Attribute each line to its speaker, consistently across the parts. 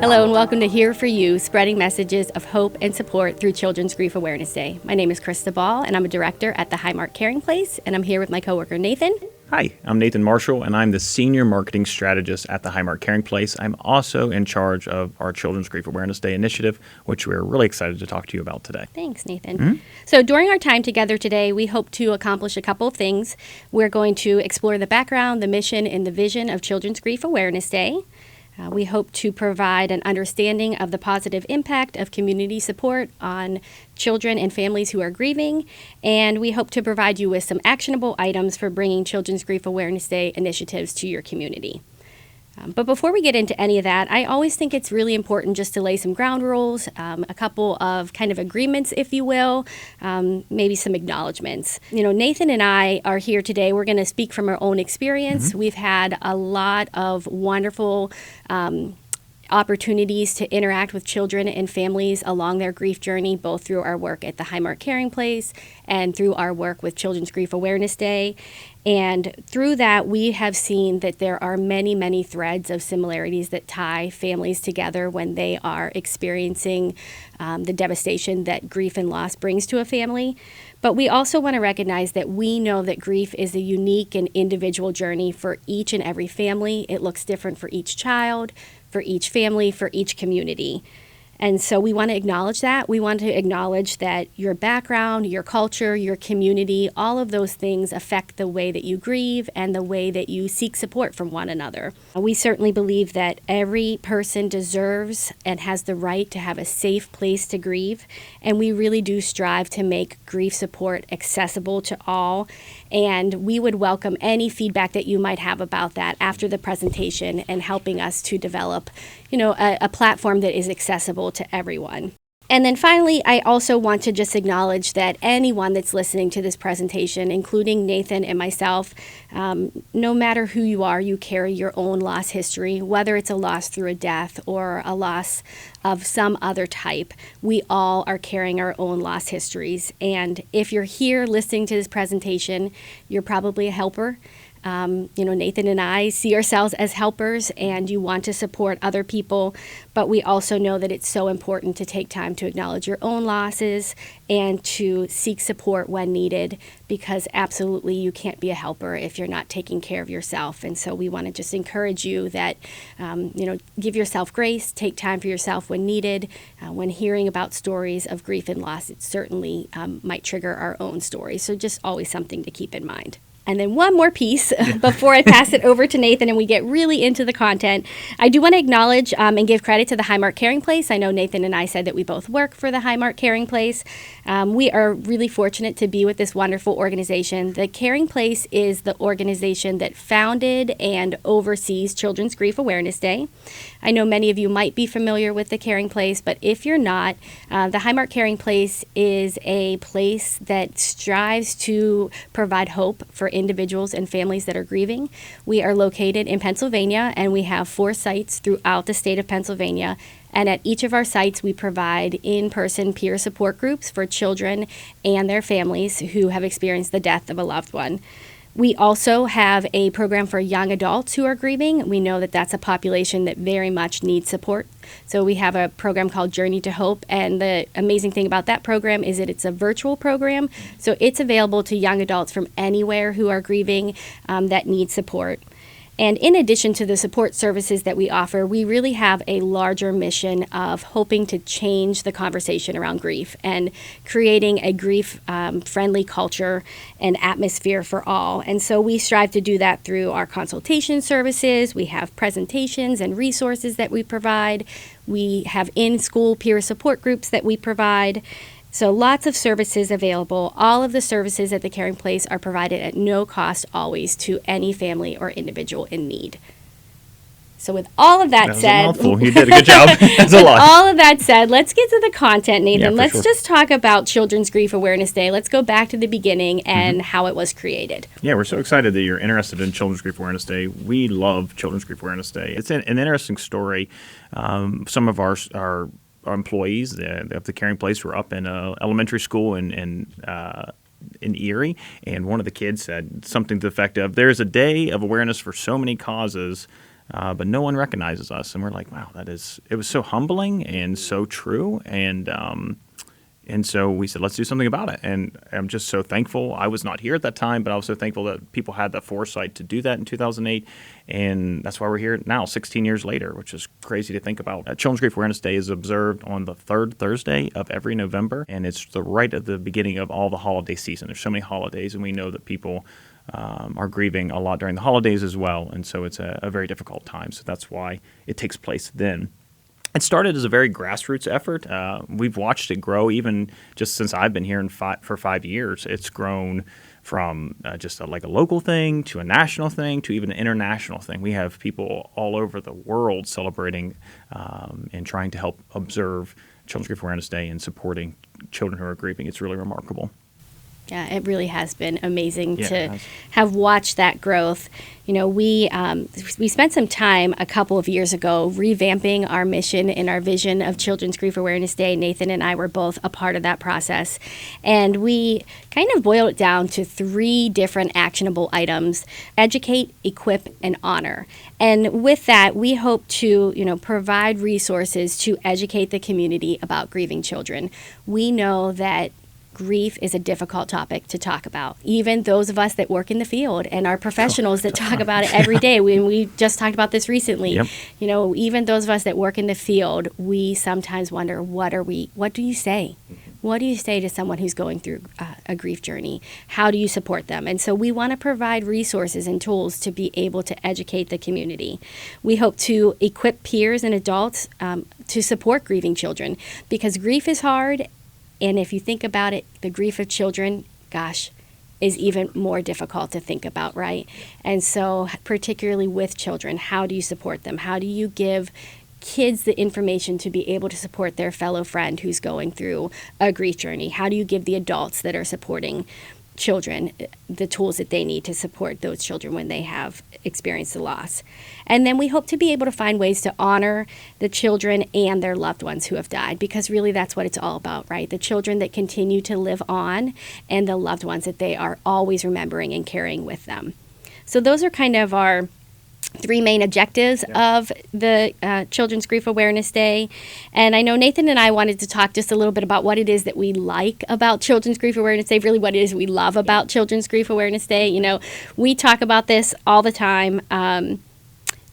Speaker 1: Hello and welcome to Here For You, spreading messages of hope and support through Children's Grief Awareness Day. My name is Krista Ball and I'm a director at the Highmark Caring Place, and I'm here with my coworker Nathan.
Speaker 2: Hi, I'm Nathan Marshall and I'm the Senior Marketing Strategist at the Highmark Caring Place. I'm also in charge of our Children's Grief Awareness Day initiative, which we're really excited to talk to you about today.
Speaker 1: Thanks, Nathan. So during our time together today, we hope to accomplish a couple of things. We're going to explore the background, the mission, and the vision of Children's Grief Awareness Day. We hope to provide an understanding of the positive impact of community support on children and families who are grieving, and we hope to provide you with some actionable items for bringing Children's Grief Awareness Day initiatives to your community. But before we get into any of that, I always think it's really important just to lay some ground rules, a couple of kind of agreements, if you will, maybe some acknowledgments. Nathan and I are here today. We're going to speak from our own experience. We've had a lot of wonderful opportunities to interact with children and families along their grief journey, both through our work at the Highmark Caring Place and through our work with Children's Grief Awareness Day. And through that, we have seen that there are many, many threads of similarities that tie families together when they are experiencing the devastation that grief and loss brings to a family. But we also want to recognize that we know that grief is a unique and individual journey for each and every family. It looks different for each child, for each family, for each community. And so we want to acknowledge that. We want to acknowledge that your background, your culture, your community, all of those things affect the way that you grieve and the way that you seek support from one another. We certainly believe that every person deserves and has the right to have a safe place to grieve. And we really do strive to make grief support accessible to all. And we would welcome any feedback that you might have about that after the presentation and helping us to develop, a platform that is accessible to everyone. And then finally, I also want to just acknowledge that anyone that's listening to this presentation, including Nathan and myself, no matter who you are, you carry your own loss history, whether it's a loss through a death or a loss of some other type. We all are carrying our own loss histories. And if you're here listening to this presentation, you're probably a helper. Nathan and I see ourselves as helpers, and you want to support other people, but we also know that it's so important to take time to acknowledge your own losses and to seek support when needed, because absolutely you can't be a helper if you're not taking care of yourself. And so we want to just encourage you that, give yourself grace, take time for yourself when needed. When hearing about stories of grief and loss, it certainly might trigger our own stories. So just always something to keep in mind. And then one more piece before I pass it over to Nathan and we get really into the content. I do want to acknowledge and give credit to the Highmark Caring Place. I know Nathan and I said that we both work for the Highmark Caring Place. We are really fortunate to be with this wonderful organization. The Caring Place is the organization that founded and oversees Children's Grief Awareness Day. I know many of you might be familiar with the Caring Place, but if you're not, the Highmark Caring Place is a place that strives to provide hope for individuals and families that are grieving. We are located in Pennsylvania, and we have 4 sites throughout the state of Pennsylvania. And at each of our sites, we provide in-person peer support groups for children and their families who have experienced the death of a loved one. We also have a program for young adults who are grieving. We know that that's a population that very much needs support. So we have a program called Journey to Hope, and the amazing thing about that program is that it's a virtual program. So it's available to young adults from anywhere who are grieving that need support. And in addition to the support services that we offer, we really have a larger mission of hoping to change the conversation around grief and creating a grief-friendly culture and atmosphere for all. And so we strive to do that through our consultation services. We have presentations and resources that we provide. We have in-school peer support groups that we provide. So lots of services available. All of the services at the Caring Place are provided at no cost always to any family or individual in need. So with all of that said,
Speaker 2: was a mouthful. You did a good job. That's a lot.
Speaker 1: With all of that said, let's get to the content, Nathan.
Speaker 2: Yeah,
Speaker 1: Let's just talk about Children's Grief Awareness Day. Let's go back to the beginning and how it was created.
Speaker 2: Yeah, we're so excited that you're interested in Children's Grief Awareness Day. We love Children's Grief Awareness Day. It's an interesting story. Some of our employees of the Caring Place were up in elementary school in Erie, and one of the kids said something to the effect of, "There's a day of awareness for so many causes, but no one recognizes us. And we're like, wow, it was so humbling and so true. And so we said, let's do something about it. And I'm just so thankful. I was not here at that time, but I was so thankful that people had the foresight to do that in 2008. And that's why we're here now, 16 years later, which is crazy to think about. Children's Grief Awareness Day is observed on the third Thursday of every November. And it's right at the beginning of all the holiday season. There's so many holidays, and we know that people are grieving a lot during the holidays as well. And so it's a very difficult time. So that's why it takes place then. It started as a very grassroots effort. We've watched it grow even just since I've been here for 5 years. It's grown from just like a local thing to a national thing to even an international thing. We have people all over the world celebrating and trying to help observe Children's Grief Awareness Day and supporting children who are grieving. It's really remarkable.
Speaker 1: Yeah, it really has been amazing to have watched that growth. You know, we spent some time a couple of years ago revamping our mission and our vision of Children's Grief Awareness Day. Nathan and I were both a part of that process. And we kind of boiled it down to 3 different actionable items: educate, equip, and honor. And with that, we hope to, provide resources to educate the community about grieving children. We know that grief is a difficult topic to talk about. Even those of us that work in the field and are professionals that talk about it every day. We just talked about this recently.
Speaker 2: Yep.
Speaker 1: Even those of us that work in the field, we sometimes wonder, what do you say? What do you say to someone who's going through a grief journey? How do you support them? And so we want to provide resources and tools to be able to educate the community. We hope to equip peers and adults to support grieving children, because grief is hard. And if you think about it, the grief of children, is even more difficult to think about, right? And so particularly with children, how do you support them? How do you give kids the information to be able to support their fellow friend who's going through a grief journey? How do you give the adults that are supporting children the tools that they need to support those children when they have experienced the loss? And then we hope to be able to find ways to honor the children and their loved ones who have died, because really that's what it's all about, right? The children that continue to live on and the loved ones that they are always remembering and carrying with them. So those are kind of our 3 main objectives of the Children's Grief Awareness Day. And I know Nathan and I wanted to talk just a little bit about what it is that we like about Children's Grief Awareness Day, really what it is we love about Children's Grief Awareness Day. We talk about this all the time.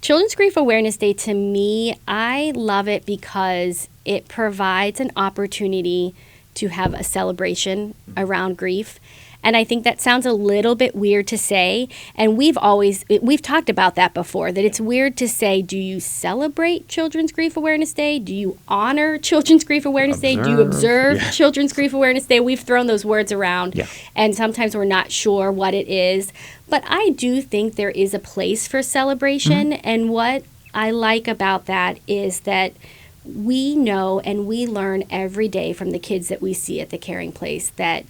Speaker 1: Children's Grief Awareness Day, to me, I love it because it provides an opportunity to have a celebration around grief. And I think that sounds a little bit weird to say. And we've talked about that before, that it's weird to say, do you celebrate Children's Grief Awareness Day? Do you honor Children's Grief Awareness Day? Do you observe Children's Grief Awareness Day? We've thrown those words around, and sometimes we're not sure what it is. But I do think there is a place for celebration. And what I like about that is that we know and we learn every day from the kids that we see at the Caring Place that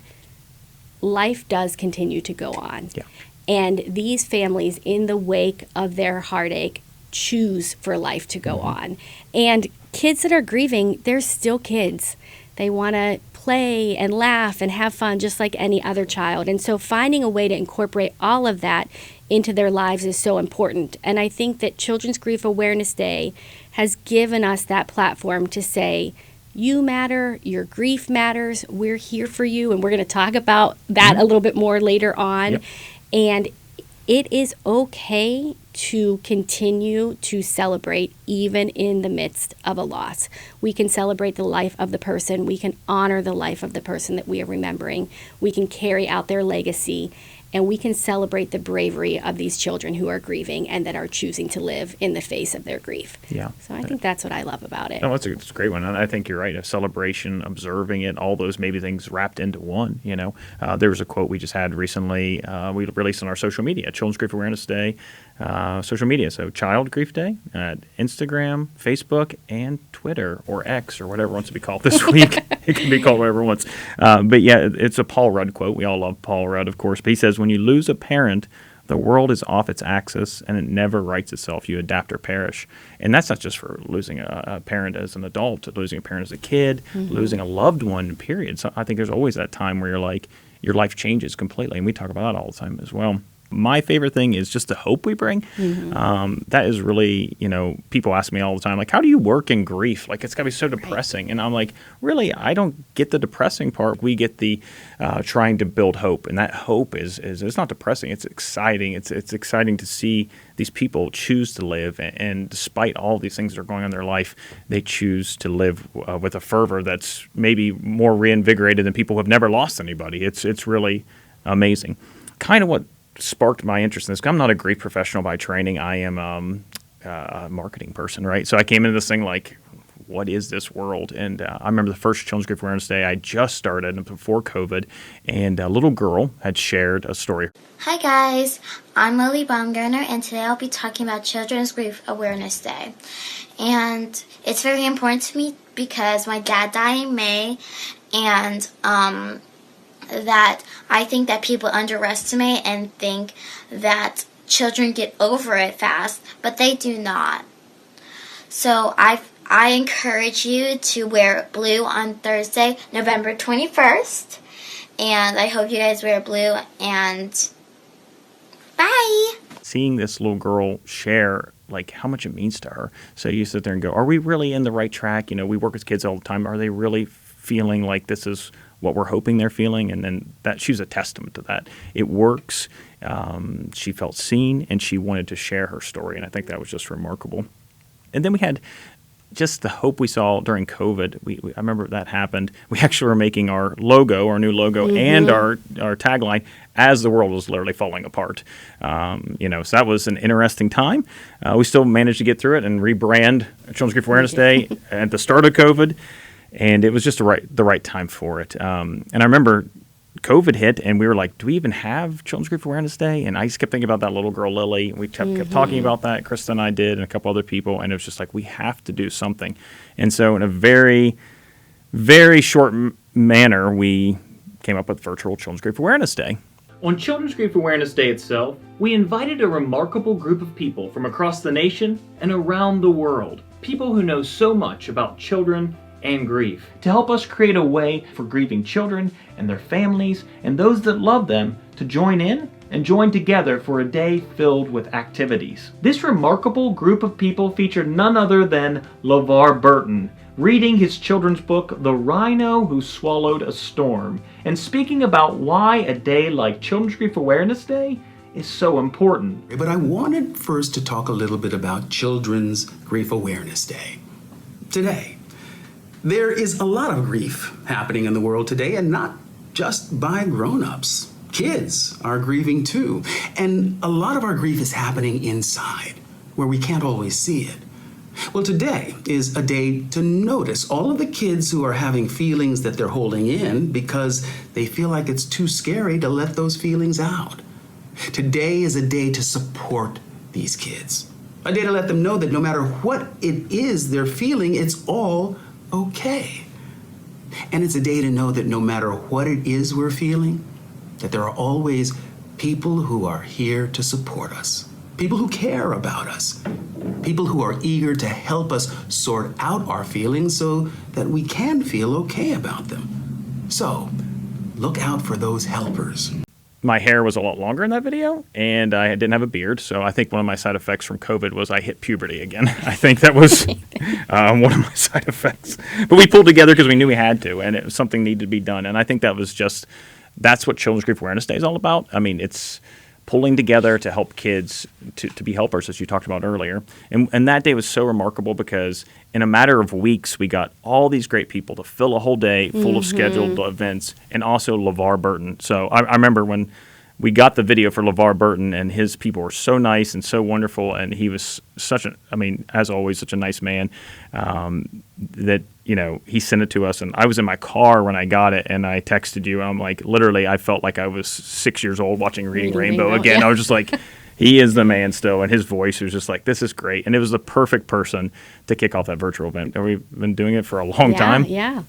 Speaker 1: life does continue to go on. And these families, in the wake of their heartache, choose for life to go on. And kids that are grieving, they're still kids. They want to play and laugh and have fun just like any other child. And so finding a way to incorporate all of that into their lives is so important. And I think that Children's Grief Awareness Day has given us that platform to say, you matter, your grief matters, we're here for you, and we're going to talk about that a little bit more later on. And it is okay to continue to celebrate even in the midst of a loss. We can celebrate the life of the person, we can honor the life of the person that we are remembering, we can carry out their legacy, and we can celebrate the bravery of these children who are grieving and that are choosing to live in the face of their grief. So I think that's what I love about it.
Speaker 2: No, it's a great one. I think you're right. A celebration, observing it, all those maybe things wrapped into one. There was a quote we just had recently. We released on our social media, Children's Grief Awareness Day, social media. So Child Grief Day at Instagram, Facebook, and Twitter, or X, or whatever it wants to be called this week. It can be called whatever it wants. But yeah, it's a Paul Rudd quote. We all love Paul Rudd, of course. But he says, when you lose a parent, the world is off its axis and it never rights itself. You adapt or perish. And that's not just for losing a parent as an adult, losing a parent as a kid, losing a loved one, period. So I think there's always that time where you're like, your life changes completely. And we talk about that all the time as well. My favorite thing is just the hope we bring. That is really, people ask me all the time, like, how do you work in grief? Like, it's got to be so depressing. And I'm like, really, I don't get the depressing part. We get the trying to build hope. And that hope is it's not depressing. It's exciting. It's exciting to see these people choose to live. And despite all these things that are going on in their life, they choose to live with a fervor that's maybe more reinvigorated than people who have never lost anybody. It's really amazing. Kind of what sparked my interest in this. I'm not a grief professional by training. I am a marketing person, right? So I came into this thing like, what is this world? And I remember the first Children's Grief Awareness Day I just started before COVID, and a little girl had shared a story.
Speaker 3: Hi guys, I'm Lily Baumgartner, and today I'll be talking about Children's Grief Awareness Day. And it's very important to me because my dad died in May, and that I think that people underestimate and think that children get over it fast, but they do not. So I encourage you to wear blue on Thursday, November 21st, and I hope you guys wear blue, and bye!
Speaker 2: Seeing this little girl share like how much it means to her. So you sit there and go, are we really in the right track? We work with kids all the time. Are they really feeling like this is what we're hoping they're feeling? And then that she's a testament to that. It works. She felt seen, and she wanted to share her story. And I think that was just remarkable. And then we had just the hope we saw during COVID. I remember that happened. We actually were making our logo, our new logo, and our tagline as the world was literally falling apart. So that was an interesting time. We still managed to get through it and rebrand Children's Grief Awareness Day at the start of COVID. And it was just the right time for it. And I remember COVID hit, and we were like, do we even have Children's Grief Awareness Day? And I just kept thinking about that little girl, Lily. We kept talking about that. Krista and I did, and a couple other people. And it was just like, we have to do something. And so in a very, very short manner, we came up with virtual Children's Grief Awareness Day.
Speaker 4: On Children's Grief Awareness Day itself, we invited a remarkable group of people from across the nation and around the world. People who know so much about children and grief, to help us create a way for grieving children and their families and those that love them to join in and join together for a day filled with activities. This remarkable group of people featured none other than LeVar Burton, reading his children's book, The Rhino Who Swallowed a Storm, and speaking about why a day like Children's Grief Awareness Day is so important.
Speaker 5: But I wanted first to talk a little bit about Children's Grief Awareness Day. Today, there is a lot of grief happening in the world today, and not just by grown-ups. Kids are grieving too. And a lot of our grief is happening inside, where we can't always see it. Well, today is a day to notice all of the kids who are having feelings that they're holding in because they feel like it's too scary to let those feelings out. Today is a day to support these kids. A day to let them know that no matter what it is they're feeling, it's all okay. And it's a day to know that no matter what it is we're feeling, that there are always people who are here to support us, people who care about us, people who are eager to help us sort out our feelings so that we can feel okay about them. So, look out for those helpers.
Speaker 2: My hair was a lot longer in that video, and I didn't have a beard, so I think one of my side effects from COVID was I hit puberty again. I think that was one of my side effects. But we pulled together because we knew we had to, and it was something needed to be done. And I think that's what Children's Grief Awareness Day is all about. I mean, it's pulling together to help kids to be helpers, as you talked about earlier. And that day was so remarkable because in a matter of weeks, we got all these great people to fill a whole day full of scheduled events, and also LeVar Burton. So I remember when we got the video for LeVar Burton, and his people were so nice and so wonderful, and he was as always, such a nice man, that, he sent it to us, and I was in my car when I got it, and I texted you, and I'm like, literally, I felt like I was 6 years old watching Reading Rainbow again. Yeah. I was just like, he is the man still, and his voice was just like, this is great, and it was the perfect person to kick off that virtual event. And we've been doing it for a long time.
Speaker 1: Yeah.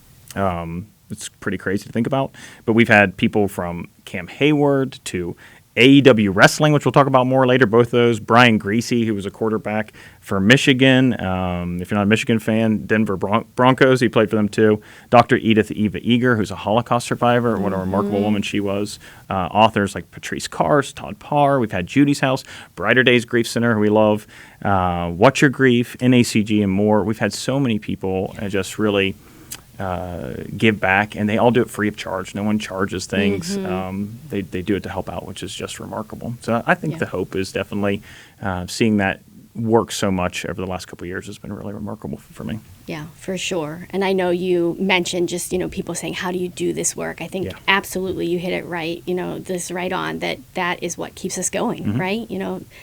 Speaker 2: It's pretty crazy to think about, but we've had people from Cam Hayward to AEW Wrestling, which we'll talk about more later, both those. Brian Greasy, who was a quarterback for Michigan. If you're not a Michigan fan, Denver Broncos, he played for them too. Dr. Eva Eager, who's a Holocaust survivor. What a remarkable woman she was. Authors like Patrice Kars, Todd Parr. We've had Judy's House, Brighter Days Grief Center, who we love. What's Your Grief, NACG, and more. We've had so many people just really give back, and they all do it free of charge. No one charges things. They do it to help out, which is just remarkable. So I think the hope is definitely seeing that work so much over the last couple of years has been really remarkable for me.
Speaker 1: Yeah, for sure. And I know you mentioned just, people saying, how do you do this work? I think absolutely you hit it right, this right on, that is what keeps us going, right?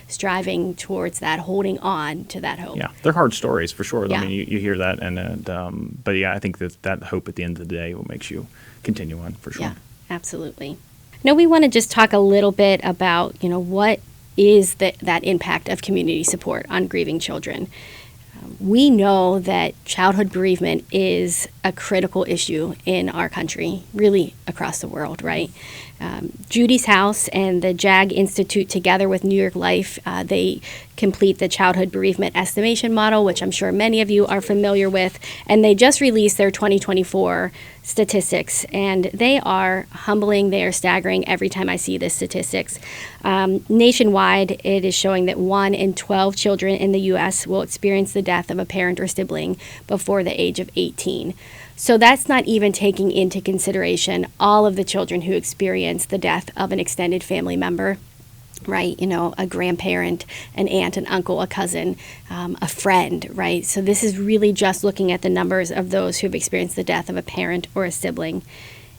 Speaker 1: Striving towards that, holding on to that hope.
Speaker 2: Yeah, they're hard stories for sure.
Speaker 1: Yeah.
Speaker 2: I mean, you hear that, but yeah, I think that hope at the end of the day will makes you continue on for sure.
Speaker 1: Yeah, absolutely. Now we want to just talk a little bit about, what is that impact of community support on grieving children. We know that childhood bereavement is a critical issue in our country, really across the world, right? Judy's House and the JAG Institute, together with New York Life, they complete the childhood bereavement estimation model, which I'm sure many of you are familiar with, and they just released their 2024 statistics, and they are humbling, they are staggering every time I see the statistics. Nationwide, it is showing that 1 in 12 children in the U.S. will experience the death of a parent or sibling before the age of 18. So that's not even taking into consideration all of the children who experience the death of an extended family member, right? A grandparent, an aunt, an uncle, a cousin, a friend, right? So this is really just looking at the numbers of those who have experienced the death of a parent or a sibling.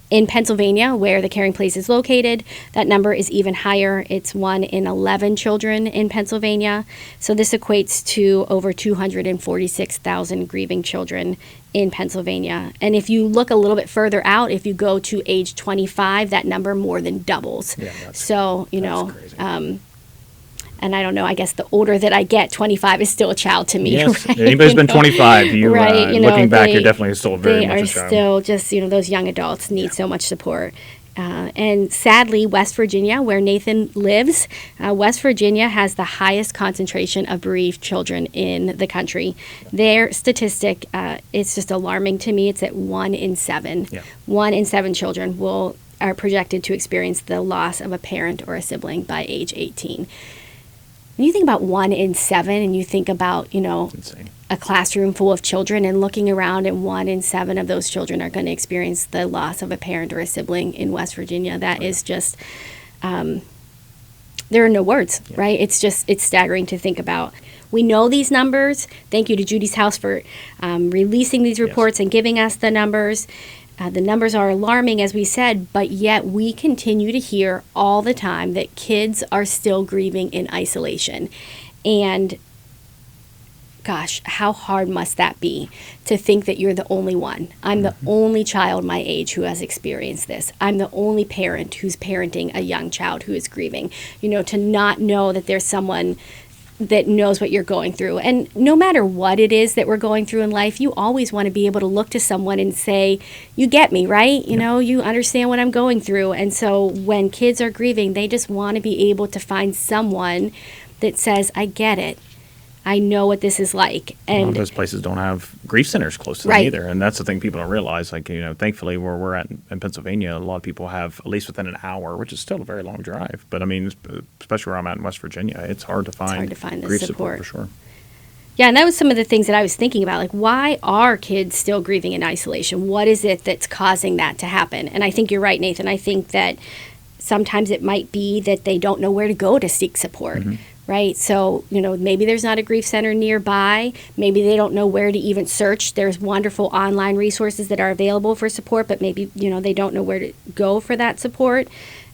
Speaker 1: In Pennsylvania, where the Caring Place is located, that number is even higher. It's 1 in 11 children in Pennsylvania. So this equates to over 246,000 grieving children in Pennsylvania. And if you look a little bit further out, if you go to age 25, that number more than doubles.
Speaker 2: Yeah,
Speaker 1: that's
Speaker 2: crazy.
Speaker 1: And I don't know, I guess the older that I get, 25 is still a child to me.
Speaker 2: Yes,
Speaker 1: right?
Speaker 2: anybody's been 25.
Speaker 1: Right,
Speaker 2: looking back, you're definitely still very much a child.
Speaker 1: They are still just, those young adults need so much support. And sadly, West Virginia, where Nathan lives, West Virginia has the highest concentration of bereaved children in the country. Their statistic, it's just alarming to me. It's at 1 in 7. Yeah. 1 in 7 children are projected to experience the loss of a parent or a sibling by age 18. When you think about 1 in 7 and you think about,
Speaker 2: Insane.
Speaker 1: A classroom full of children and looking around and 1 in 7 of those children are going to experience the loss of a parent or a sibling in West Virginia, that is just, there are no words, right? It's staggering to think about. We know these numbers. Thank you to Judy's House for releasing these reports and giving us the numbers. The numbers are alarming, as we said, but yet we continue to hear all the time that kids are still grieving in isolation. And gosh, how hard must that be to think that you're the only one? I'm the only child my age who has experienced this. I'm the only parent who's parenting a young child who is grieving. To not know that there's someone that knows what you're going through. And no matter what it is that we're going through in life, you always want to be able to look to someone and say, you get me, right? You understand what I'm going through. And so when kids are grieving, they just want to be able to find someone that says, I get it. I know what this is like. And
Speaker 2: a lot of those places don't have grief centers close to them either. And that's the thing people don't realize. Thankfully, where we're at in Pennsylvania, a lot of people have at least within an hour, which is still a very long drive. But I mean, especially where I'm at in West Virginia, it's hard to find
Speaker 1: the
Speaker 2: grief
Speaker 1: support
Speaker 2: for sure.
Speaker 1: Yeah, and that was some of the things that I was thinking about. Like, why are kids still grieving in isolation? What is it that's causing that to happen? And I think you're right, Nathan. I think that sometimes it might be that they don't know where to go to seek support. Right? So, maybe there's not a grief center nearby. Maybe they don't know where to even search. There's wonderful online resources that are available for support, but maybe, they don't know where to go for that support.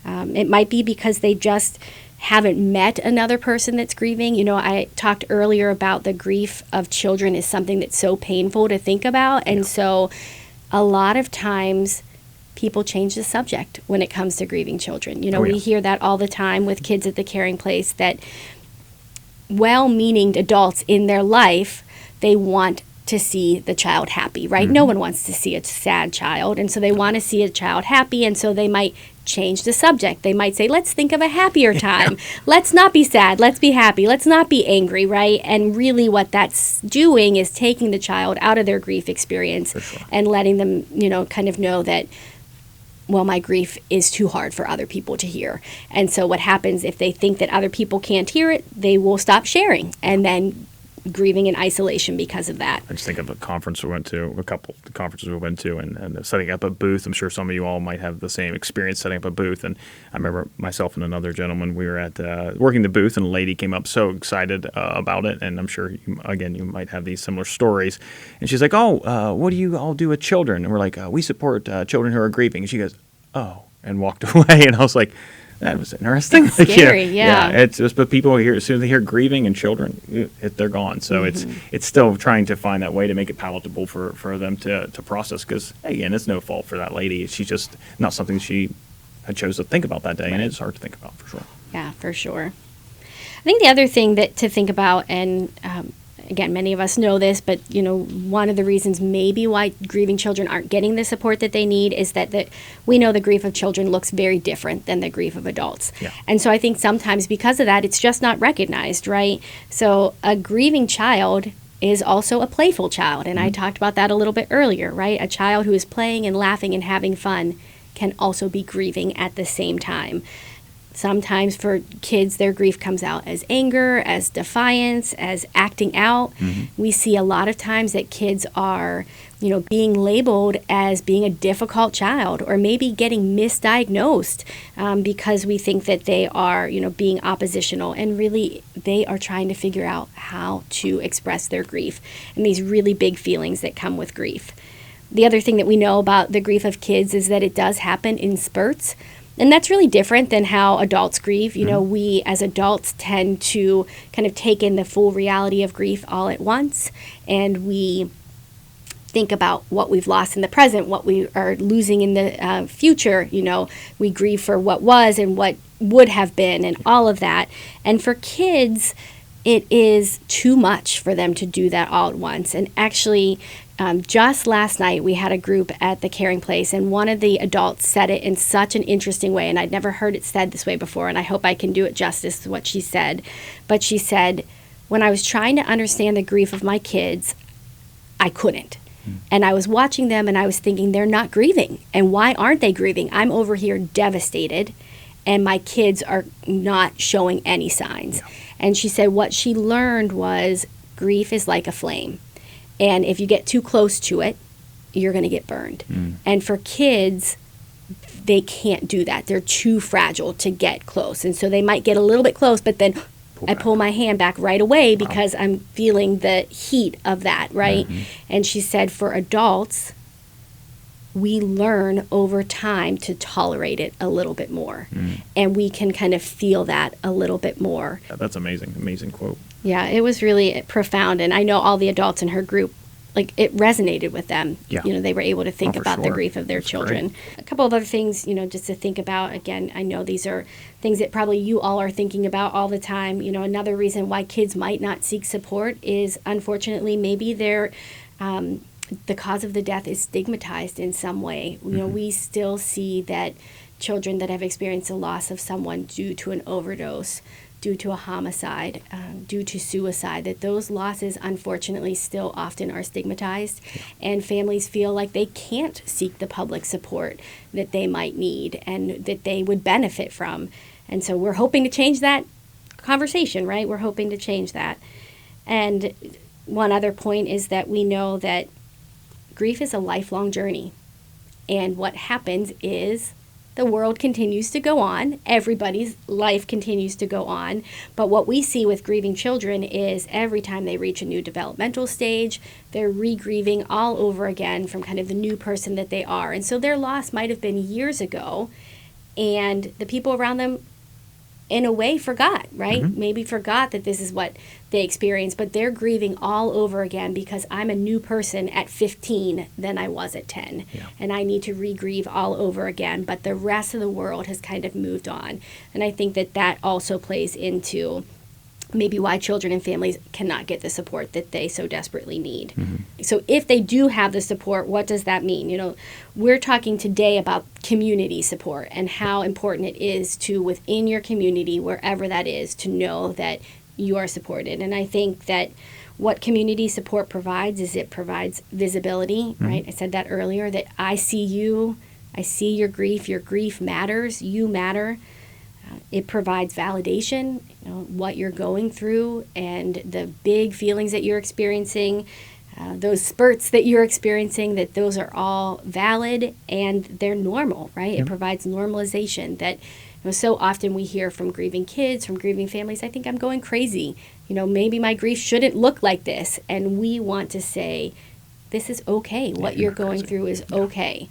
Speaker 1: It might be because they just haven't met another person that's grieving. I talked earlier about the grief of children is something that's so painful to think about. And so a lot of times people change the subject when it comes to grieving children. We hear that all the time with kids at the Caring Place, that well-meaning adults in their life, they want to see the child happy, right? No one wants to see a sad child, and so they want to see a child happy, and so they might change the subject. They might say, let's think of a happier time. Let's not be sad. Let's be happy. Let's not be angry, right? And really what that's doing is taking the child out of their grief experience and letting them, kind of know that, well, my grief is too hard for other people to hear. And so what happens if they think that other people can't hear it, they will stop sharing and then grieving in isolation because of that.
Speaker 2: I just think of a conference we went to, a couple of conferences we went to, and setting up a booth. I'm sure some of you all might have the same experience setting up a booth. And I remember myself and another gentleman, we were at working the booth, and a lady came up so excited about it. And I'm sure, you might have these similar stories. And she's like, what do you all do with children? And we're like, we support children who are grieving. And she goes, oh, and walked away. And I was like, that was interesting.
Speaker 1: Scary, yeah.
Speaker 2: It's just, but people hear, as soon as they hear grieving and children, they're gone. So it's still trying to find that way to make it palatable for them to process. Because again, it's no fault for that lady. She's just not something she had chose to think about that day, and it's hard to think about for sure.
Speaker 1: Yeah, for sure. I think the other thing that to think about, and again, many of us know this, but one of the reasons maybe why grieving children aren't getting the support that they need is that we know the grief of children looks very different than the grief of adults.
Speaker 2: Yeah.
Speaker 1: And so I think sometimes because of that, it's just not recognized, right? So a grieving child is also a playful child, and I talked about that a little bit earlier, right? A child who is playing and laughing and having fun can also be grieving at the same time. Sometimes for kids, their grief comes out as anger, as defiance, as acting out. We see a lot of times that kids are, being labeled as being a difficult child, or maybe getting misdiagnosed because we think that they are, being oppositional. And really, they are trying to figure out how to express their grief and these really big feelings that come with grief. The other thing that we know about the grief of kids is that it does happen in spurts. And that's really different than how adults grieve. We as adults tend to kind of take in the full reality of grief all at once, and we think about what we've lost in the present, what we are losing in the future. We grieve for what was and what would have been and all of that. And for kids, it is too much for them to do that all at once. And actually, just last night, we had a group at the Caring Place, and one of the adults said it in such an interesting way, and I'd never heard it said this way before, and I hope I can do it justice to what she said. But she said, when I was trying to understand the grief of my kids, I couldn't. And I was watching them, and I was thinking, they're not grieving. And why aren't they grieving? I'm over here devastated, and my kids are not showing any signs. Yeah. And she said what she learned was grief is like a flame. And if you get too close to it, you're going to get burned. And for kids, they can't do that. They're too fragile to get close. And so they might get a little bit close, but then I pull my hand back right away because I'm feeling the heat of that, right? And she said for adults, we learn over time to tolerate it a little bit more. And we can kind of feel that a little bit more.
Speaker 2: Yeah, that's amazing. Amazing quote.
Speaker 1: Yeah, it was really profound. And I know all the adults in her group, it resonated with them.
Speaker 2: Yeah.
Speaker 1: They were able to think about the grief of their children.
Speaker 2: Great.
Speaker 1: A couple of other things, just to think about. Again, I know these are things that probably you all are thinking about all the time. Another reason why kids might not seek support is, unfortunately, maybe they're the cause of the death is stigmatized in some way. We still see that children that have experienced the loss of someone due to an overdose, due to a homicide, due to suicide, that those losses unfortunately still often are stigmatized, and families feel like they can't seek the public support that they might need and that they would benefit from. And so we're hoping to change that conversation, right? We're hoping to change that. And one other point is that we know that grief is a lifelong journey. And what happens is the world continues to go on. Everybody's life continues to go on. But what we see with grieving children is every time they reach a new developmental stage, they're re-grieving all over again from kind of the new person that they are. And so their loss might have been years ago, and the people around them in a way forgot, right? Maybe forgot that this is what they experienced, but they're grieving all over again because I'm a new person at 15 than I was at 10. And I need to re-grieve all over again, but the rest of the world has kind of moved on. And I think that that also plays into maybe why children and families cannot get the support that they so desperately need. So if they do have the support, what does that mean? You know, we're talking today about community support and how important it is to, within your community, wherever that is, to know that you are supported. And I think that what community support provides is it provides visibility, right? I said that earlier, that I see you, I see your grief matters, you matter. It provides validation, you know, what you're going through and the big feelings that you're experiencing, those spurts that you're experiencing, that those are all valid and they're normal, right? It provides normalization that, you know, so often we hear from grieving kids, from grieving families, I think I'm going crazy. You know, maybe my grief shouldn't look like this. And we want to say, this is okay. What you're going through is okay.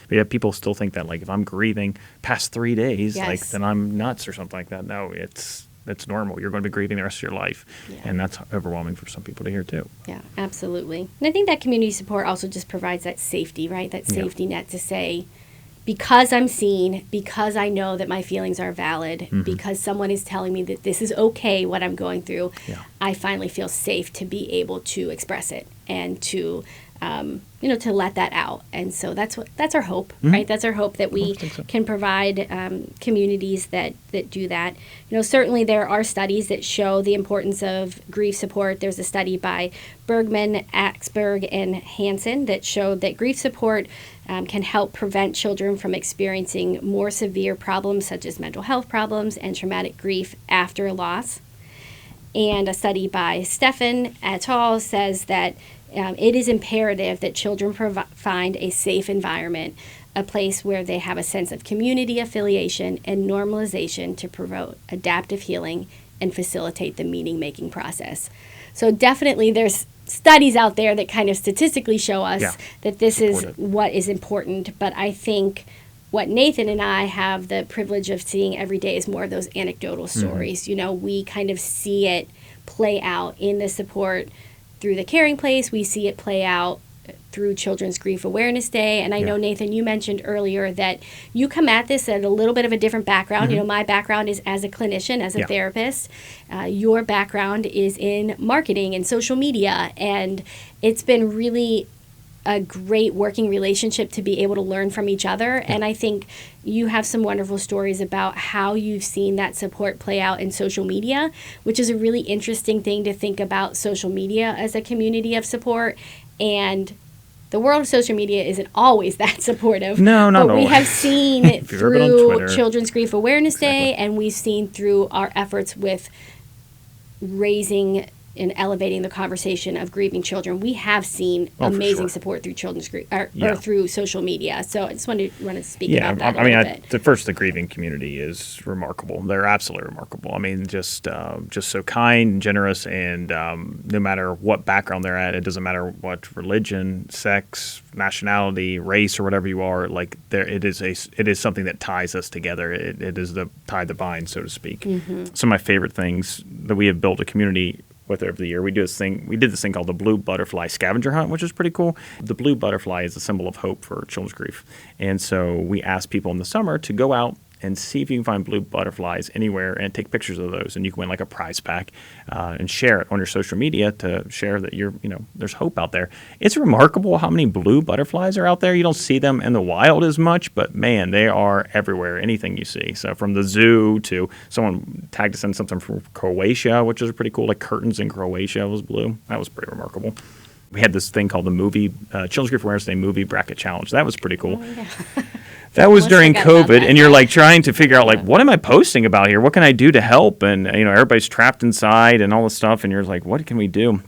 Speaker 2: But yeah, people still think that, like, if I'm grieving past 3 days, like, then I'm nuts or something like that. No, it's normal. You're going to be grieving the rest of your life. And that's overwhelming for some people to hear too.
Speaker 1: Yeah, absolutely. And I think that community support also just provides that safety, right? That safety net to say, because I'm seen, because I know that my feelings are valid, because someone is telling me that this is okay, what I'm going through, I finally feel safe to be able to express it and to you know, to let that out. And so that's our hope, right? That's our hope, that we can provide communities that do that. You know, certainly there are studies that show the importance of grief support. There's a study by Bergman, Axberg, and Hansen that showed that grief support can help prevent children from experiencing more severe problems such as mental health problems and traumatic grief after a loss. And a study by Stefan et al. Says that it is imperative that children find a safe environment, a place where they have a sense of community affiliation and normalization to promote adaptive healing and facilitate the meaning-making process. So definitely there's studies out there that kind of statistically show us that this is what is important. But I think what Nathan and I have the privilege of seeing every day is more of those anecdotal stories. You know, we kind of see it play out in the support through the Caring Place. We see it play out through Children's Grief Awareness Day. And I know, Nathan, you mentioned earlier that you come at this at a little bit of a different background. You know, my background is as a clinician, as a therapist. Your background is in marketing and social media. And it's been really a great working relationship to be able to learn from each other. And I think you have some wonderful stories about how you've seen that support play out in social media, which is a really interesting thing to think about social media as a community of support. And the world of social media isn't always that supportive.
Speaker 2: No, not
Speaker 1: but
Speaker 2: always.
Speaker 1: We have seen through Children's Grief Awareness Day, and we've seen through our efforts with raising and elevating the conversation of grieving children, we have seen amazing support through Children's Grief or through social media. So I just wanted to speak about that a little bit.
Speaker 2: The grieving community is remarkable. They're absolutely remarkable. I mean, just so kind and generous, and no matter what background they're at, it doesn't matter what religion, sex, nationality, race, or whatever you are. Like, it is something that ties us together. It is the tie that binds, so to speak. Some of my favorite things that we have built a community with over the year. We did this thing called the Blue Butterfly Scavenger Hunt, which is pretty cool. The blue butterfly is a symbol of hope for children's grief. And so we asked people in the summer to go out and see if you can find blue butterflies anywhere and take pictures of those. And you can win like a prize pack and share it on your social media to share that there's hope out there. It's remarkable how many blue butterflies are out there. You don't see them in the wild as much, but man, they are everywhere, anything you see. So from the zoo to someone tagged us in something from Croatia, which is pretty cool, like curtains in Croatia was blue. That was pretty remarkable. We had this thing called the Children's Grief Awareness Day Movie Bracket Challenge. That was pretty cool. Oh, yeah. That was during COVID, and you're like trying to figure out, like, what am I posting about here? What can I do to help? And, everybody's trapped inside and all this stuff, and you're like, what can we do?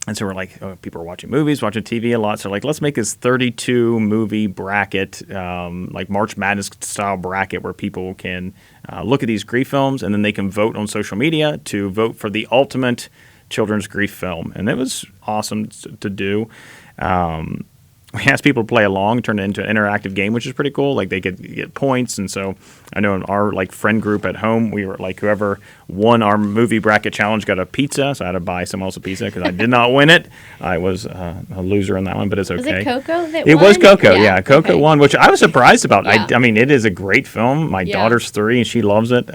Speaker 2: And so we're like, people are watching movies, watching TV a lot. So like, let's make this 32 movie bracket, like March Madness style bracket, where people can look at these grief films, and then they can vote on social media to vote for the ultimate children's grief film. And it was awesome to do. we asked people to play along, turn it into an interactive game, which is pretty cool. Like they could get points, and so I know in our like friend group at home, we were like whoever won our movie bracket challenge got a pizza, so I had to buy someone else a pizza because I did not win it. I was a loser in that one, but it's okay.
Speaker 1: Was it Coco that
Speaker 2: It
Speaker 1: won?
Speaker 2: was Coco, yeah. Coco
Speaker 1: okay.
Speaker 2: won, which I was surprised about.
Speaker 1: Yeah.
Speaker 2: I mean, it is a great film. My
Speaker 1: Yeah.
Speaker 2: daughter's 3 and she loves it.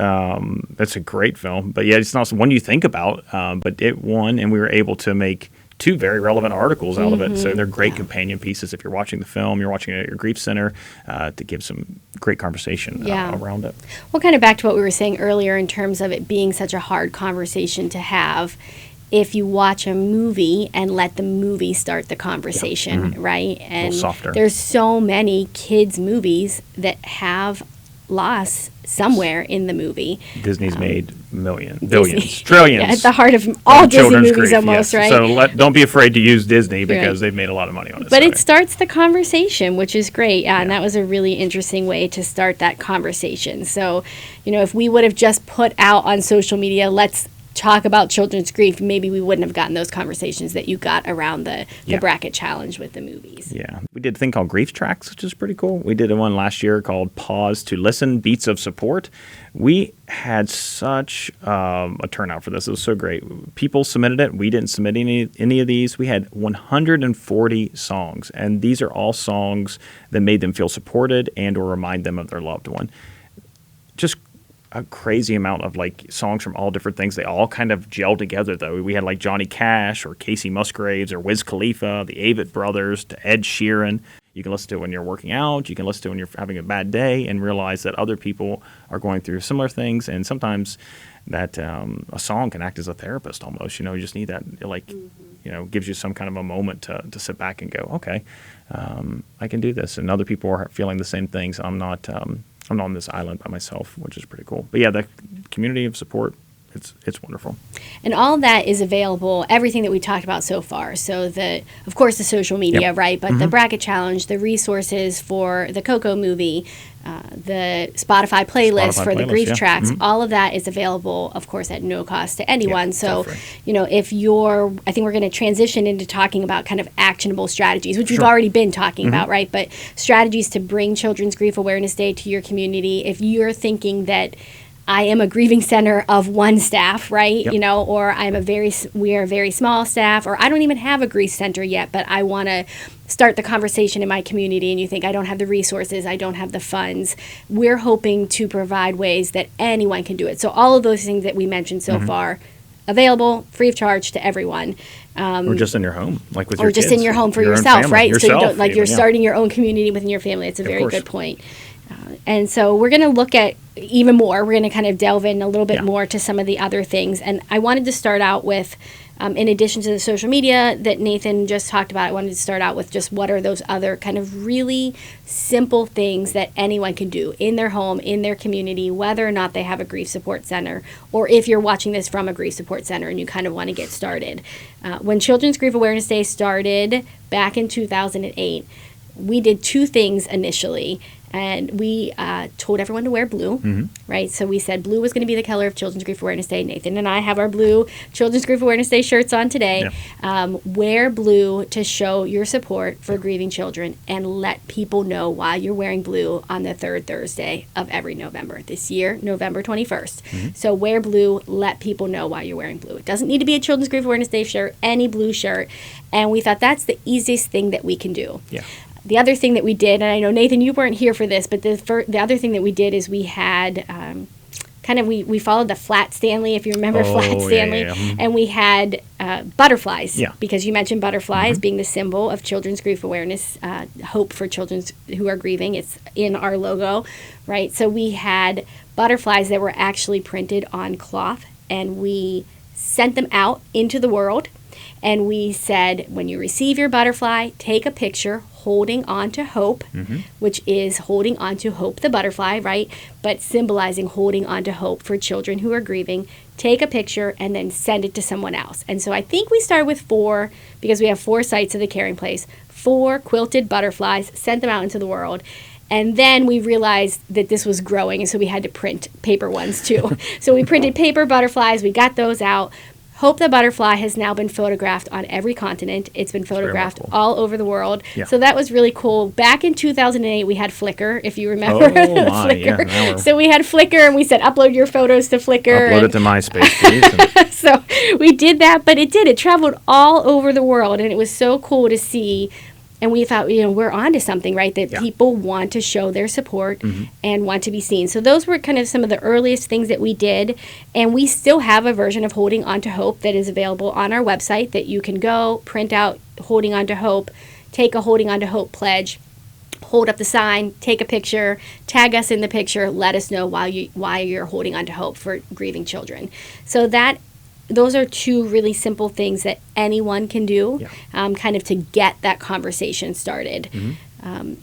Speaker 2: It's a great film, but yeah, it's not one you think about. But it won, and we were able to make 2 very relevant articles out of it. So they're great companion pieces if you're watching the film, you're watching it at your grief center, to give some great conversation around it.
Speaker 1: Well, kind of back to what we were saying earlier in terms of it being such a hard conversation to have. If you watch a movie and let the movie start the conversation, right? And
Speaker 2: softer.
Speaker 1: there's so many kids' movies that have loss somewhere in the movie.
Speaker 2: Disney's made billions, trillions.
Speaker 1: Yeah, at the heart of all Disney
Speaker 2: children's
Speaker 1: movies
Speaker 2: grief,
Speaker 1: almost,
Speaker 2: yes.
Speaker 1: right?
Speaker 2: So don't be afraid to use Disney because
Speaker 1: Right.
Speaker 2: they've made a lot of money on it.
Speaker 1: But
Speaker 2: so.
Speaker 1: it starts the conversation, which is great. Yeah, and that was a really interesting way to start that conversation. So, if we would have just put out on social media, let's talk about children's grief, maybe we wouldn't have gotten those conversations that you got around the bracket challenge with the movies.
Speaker 2: Yeah. We did a thing called Grief Tracks, which is pretty cool. We did one last year called Pause to Listen, Beats of Support. We had such a turnout for this. It was so great. People submitted it. We didn't submit any of these. We had 140 songs, and these are all songs that made them feel supported and or remind them of their loved one. Just a crazy amount of like songs from all different things. They all kind of gel together though. We had like Johnny Cash or Casey Musgraves or Wiz Khalifa, the Avett Brothers, to Ed Sheeran. You can listen to it when you're working out. You can listen to it when you're having a bad day and realize that other people are going through similar things. And sometimes that a song can act as a therapist almost. You just need that, like, gives you some kind of a moment to sit back and go, okay, I can do this. And other people are feeling the same things. I'm not on this island by myself, which is pretty cool. But yeah, the community of support, it's wonderful.
Speaker 1: And all of that is available, everything that we talked about so far. So of course, the social media, right? But the bracket challenge, the resources for the Coco movie, the Spotify playlist for the grief tracks, all of that is available, of course, at no cost to anyone. So, if I think we're going to transition into talking about kind of actionable strategies, which we've already been talking about, right? But strategies to bring Children's Grief Awareness Day to your community. If you're thinking that I am a grieving center of one staff, right? Or we are a very small staff, or I don't even have a grief center yet, but I want to start the conversation in my community, and you think I don't have the resources, I don't have the funds. We're hoping to provide ways that anyone can do it. So all of those things that we mentioned so far, available, free of charge to everyone.
Speaker 2: Or just in your home, like with your kids.
Speaker 1: Or just in your home for
Speaker 2: your own
Speaker 1: yourself,
Speaker 2: family,
Speaker 1: right?
Speaker 2: Yourself,
Speaker 1: so you don't,
Speaker 2: even,
Speaker 1: you're starting your own community within your family. It's a very good point. And so we're going to look at even more. We're going to kind of delve in a little bit more to some of the other things. And I wanted to start out with, in addition to the social media that Nathan just talked about, I wanted to start out with just what are those other kind of really simple things that anyone can do in their home, in their community, whether or not they have a grief support center, or if you're watching this from a grief support center and you kind of want to get started. When Children's Grief Awareness Day started back in 2008, we did 2 things initially. And we told everyone to wear blue, right? So we said blue was going to be the color of Children's Grief Awareness Day. Nathan and I have our blue Children's Grief Awareness Day shirts on today. Wear blue to show your support for grieving children and let people know why you're wearing blue on the 3rd Thursday of every November. This year, November 21st. So wear blue, let people know why you're wearing blue. It doesn't need to be a Children's Grief Awareness Day shirt, any blue shirt. And we thought that's the easiest thing that we can do. The other thing that we did, and I know, Nathan, you weren't here for this, but the other thing that we did is we had we followed the Flat Stanley, if you remember Flat Stanley, and we had butterflies, because you mentioned butterflies being the symbol of children's grief awareness, hope for children who are grieving. It's in our logo, right? So we had butterflies that were actually printed on cloth, and we sent them out into the world. And we said, when you receive your butterfly, take a picture holding on to hope, which is holding on to hope, the butterfly, right? But symbolizing holding on to hope for children who are grieving. Take a picture and then send it to someone else. And so I think we started with 4, because we have 4 sites of the Caring Place, 4 quilted butterflies, sent them out into the world. And then we realized that this was growing, and so we had to print paper ones too. So we printed paper butterflies. We got those out. Hope the butterfly has now been photographed on every continent. It's been photographed
Speaker 2: remarkable.
Speaker 1: all over the world.
Speaker 2: Yeah.
Speaker 1: So that was really cool. Back in 2008, we had Flickr, if you remember.
Speaker 2: Oh, my,
Speaker 1: Flickr.
Speaker 2: yeah, now we're-
Speaker 1: So we had Flickr, and we said, upload your photos to Flickr.
Speaker 2: Upload it to MySpace, please. And
Speaker 1: So we did that, but it traveled all over the world, and it was so cool to see. And we thought, we're onto something, right? That
Speaker 2: Yeah.
Speaker 1: people want to show their support and want to be seen. So those were kind of some of the earliest things that we did. And we still have a version of Holding On to Hope that is available on our website that you can go print out Holding On to Hope, take a Holding On to Hope pledge, hold up the sign, take a picture, tag us in the picture, let us know why you're holding on to hope for grieving children. So those are two really simple things that anyone can do, kind of to get that conversation started.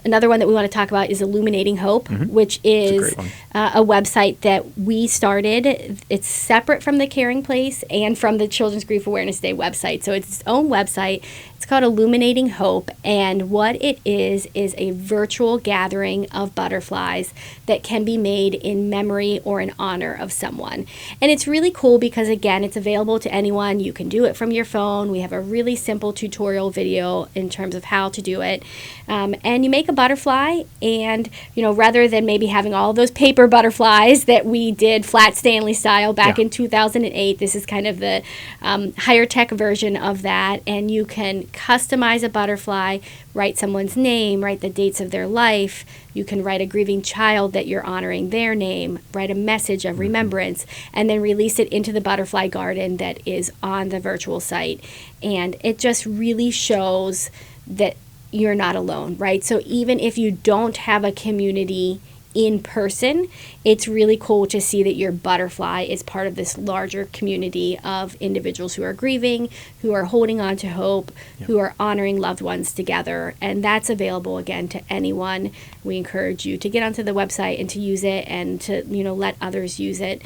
Speaker 1: Another one that we want to talk about is Illuminating Hope, which is a website that we started. It's separate from the Caring Place and from the Children's Grief Awareness Day website. So it's its own website. It's called Illuminating Hope, and what it is a virtual gathering of butterflies that can be made in memory or in honor of someone. And it's really cool because, again, it's available to anyone. You can do it from your phone. We have a really simple tutorial video in terms of how to do it. And you make a butterfly, and, rather than maybe having all those paper butterflies that we did flat Stanley style back in 2008, this is kind of the higher tech version of that, and you can customize a butterfly, write someone's name, write the dates of their life. You can write a grieving child that you're honoring their name, write a message of remembrance, and then release it into the butterfly garden that is on the virtual site. And it just really shows that you're not alone, right? So even if you don't have a community in person, it's really cool to see that your butterfly is part of this larger community of individuals who are grieving, who are holding on to hope, who are honoring loved ones together. And that's available, again, to anyone. We encourage you to get onto the website and to use it and to, let others use it,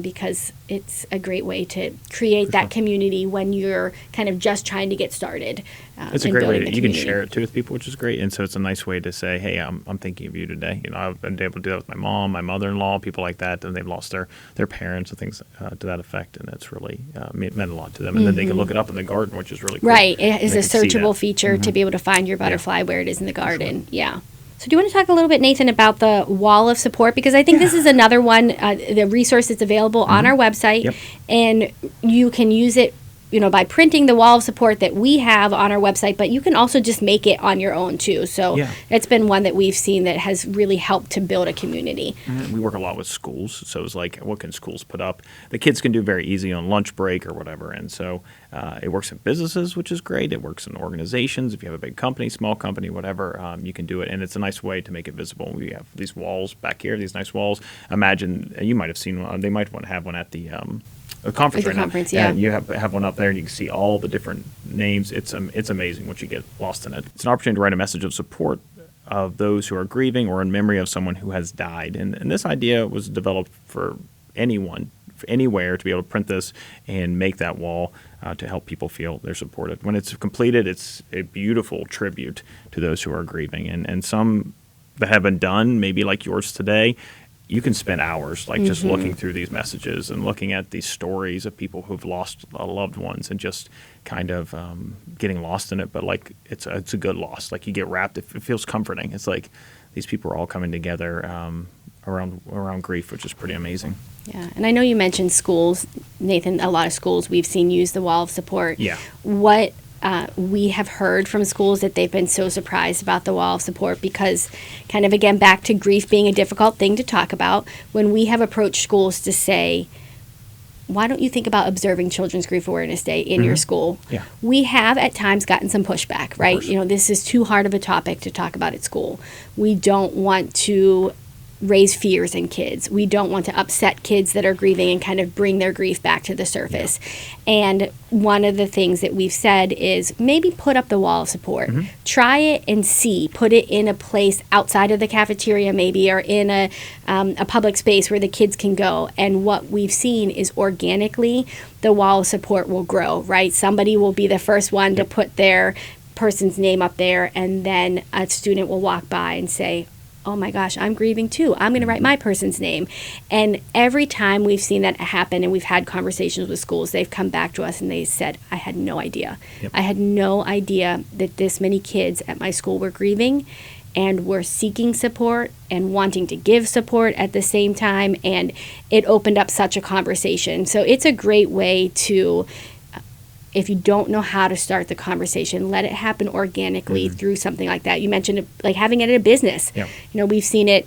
Speaker 1: because it's a great way to create that community when you're kind of just trying to get started.
Speaker 2: It's a great way you can share it too with people, which is great. And so it's a nice way to say, hey, I'm thinking of you today. I've been able to do that with my mom, my mother-in-law, people like that, and they've lost their parents and things to that effect. And it's really meant a lot to them. And then they can look it up in the garden, which is really cool.
Speaker 1: Right. It is
Speaker 2: They
Speaker 1: a
Speaker 2: can see
Speaker 1: searchable
Speaker 2: that.
Speaker 1: feature to be able to find your butterfly where it is in the garden. Yeah. So do you want to talk a little bit, Nathan, about the wall of support? Because I think this is another one, the resource that's available on our website, and you can use it by printing the wall of support that we have on our website, but you can also just make it on your own too. So it's been one that we've seen that has really helped to build a community.
Speaker 2: We work a lot with schools, so it's like, what can schools put up? The kids can do very easy on lunch break or whatever, and so it works in businesses, which is great. It works in organizations. If you have a big company, small company, whatever, you can do it, and it's a nice way to make it visible. We have these walls back here, these nice walls. Imagine, you might have seen one. They might want to have one at the conference right now. You have one up there, and you can see all the different names. It's amazing once you get lost in it. It's an opportunity to write a message of support of those who are grieving or in memory of someone who has died. And this idea was developed for anyone, anywhere, to be able to print this and make that wall to help people feel they're supported. When it's completed, it's a beautiful tribute to those who are grieving. And some that have been done, maybe like yours today, you can spend hours just looking through these messages and looking at these stories of people who've lost loved ones and just kind of getting lost in it. But it's a good loss. You get wrapped. It feels comforting. It's like these people are all coming together around grief, which is pretty amazing.
Speaker 1: Yeah, and I know you mentioned schools, Nathan. A lot of schools we've seen use the wall of support.
Speaker 2: Yeah.
Speaker 1: What we have heard from schools that they've been so surprised about the wall of support because, kind of again, back to grief being a difficult thing to talk about, when we have approached schools to say, why don't you think about observing Children's Grief Awareness Day in your school?
Speaker 2: Yeah.
Speaker 1: We have at times gotten some pushback, right?
Speaker 2: Of course.
Speaker 1: This is too hard of a topic to talk about at school. We don't want to raise fears in kids. We don't want to upset kids that are grieving and kind of bring their grief back to the surface. Yeah. And one of the things that we've said is maybe put up the wall of support. Try it and see. Put it in a place outside of the cafeteria maybe, or in a public space where the kids can go. And what we've seen is organically the wall of support will grow, right? Somebody will be the first one to put their person's name up there, and then a student will walk by and say, oh my gosh, I'm grieving too. I'm going to write my person's name. And every time we've seen that happen and we've had conversations with schools, they've come back to us and they said, I had no idea.
Speaker 2: Yep.
Speaker 1: I had no idea that this many kids at my school were grieving and were seeking support and wanting to give support at the same time. And it opened up such a conversation. So it's a great way to, if you don't know how to start the conversation, let it happen organically through something like that. You mentioned like having it at a business.
Speaker 2: Yeah.
Speaker 1: You know, we've seen it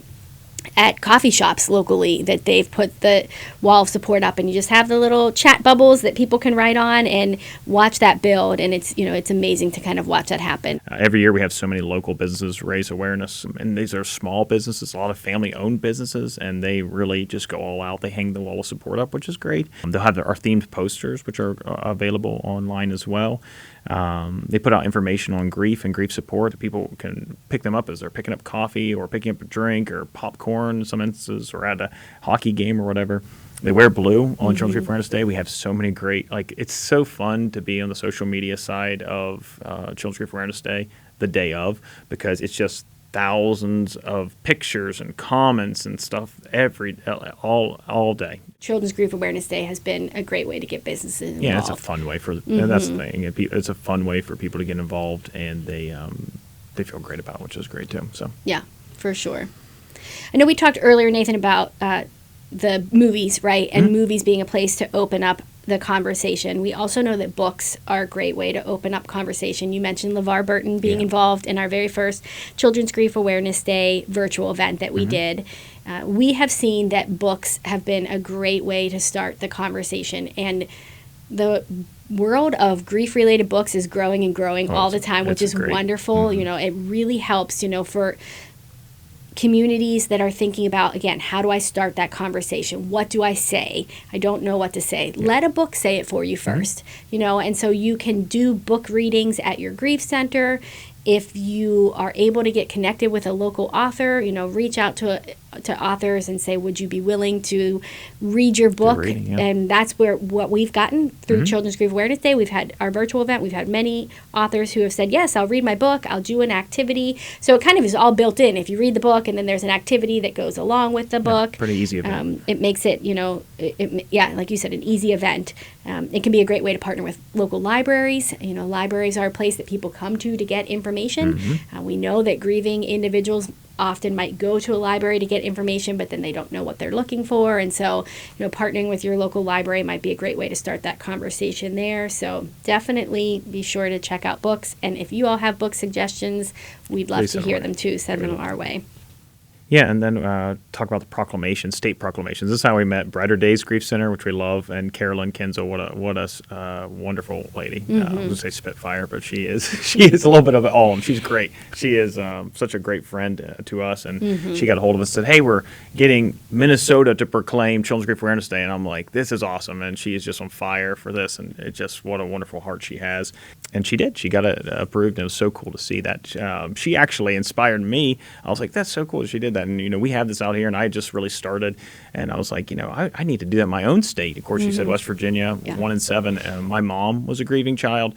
Speaker 1: at coffee shops locally that they've put the wall of support up and you just have the little chat bubbles that people can write on and watch that build. And it's, you know, it's amazing to kind of watch that happen.
Speaker 2: Every year we have so many local businesses raise awareness, and these are small businesses, a lot of family-owned businesses, and they really just go all out. They hang the wall of support up, which is great. They'll have our themed posters, which are available online as well. They put out information on grief and grief support. People can pick them up as they're picking up coffee or picking up a drink or popcorn in some instances, or at a hockey game or whatever. They wear blue on Children's Grief Awareness Day. We have so many great, it's so fun to be on the social media side of Children's Grief Awareness Day, the day of, because it's just thousands of pictures and comments and stuff all day.
Speaker 1: Children's Grief Awareness Day has been a great way to get businesses involved.
Speaker 2: Yeah, it's a fun way and that's the thing. It's a fun way for people to get involved, and they feel great about it, which is great too. So
Speaker 1: yeah, for sure. I know we talked earlier, Nathan, about the movies, right? And movies being a place to open up the conversation. We also know that books are a great way to open up conversation. You mentioned LeVar Burton being involved in our very first Children's Grief Awareness Day virtual event that we did. We have seen that books have been a great way to start the conversation. And the world of grief-related books is growing and growing all the time, which is great. Wonderful. You know, it really helps, you know, for communities that are thinking about, again, how do I start that conversation? What do I say? I don't know what to say. Let a book say it for you first, you know, and so you can do book readings at your grief center. If you are able to get connected with a local author, you know, reach out to authors and say, would you be willing to read your book? And that's what we've gotten through Children's Grief Awareness Day. We've had our virtual event. We've had many authors who have said, yes, I'll read my book. I'll do an activity. So it kind of is all built in. If you read the book and then there's an activity that goes along with the book.
Speaker 2: Pretty easy event.
Speaker 1: It makes it, you know, like you said, an easy event. It can be a great way to partner with local libraries. You know, libraries are a place that people come to get information. We know that grieving individuals often might go to a library to get information, but then they don't know what they're looking for. And so, you know, partnering with your local library might be a great way to start that conversation there. So definitely be sure to check out books. And if you all have book suggestions, we'd love to hear them too. Send them our way.
Speaker 2: Yeah, and then talk about the proclamations, state proclamations. This is how we met Brighter Days Grief Center, which we love, and Carolyn Kinzel. What a wonderful lady. I was going to say Spitfire, but she is a little bit of it all, and she's great. She is such a great friend to us, and she got a hold of us and said, hey, we're getting Minnesota to proclaim Children's Grief Awareness Day, and I'm like, this is awesome, and she is just on fire for this, and it just, what a wonderful heart she has. And she did. She got it approved, and it was so cool to see that. She actually inspired me. I was like, that's so cool that she did that. And, you know, we have this out here, and I just really started, and I was like, you know, I need to do that in my own state. Of course, you said West Virginia, 1 in 7. My mom was a grieving child.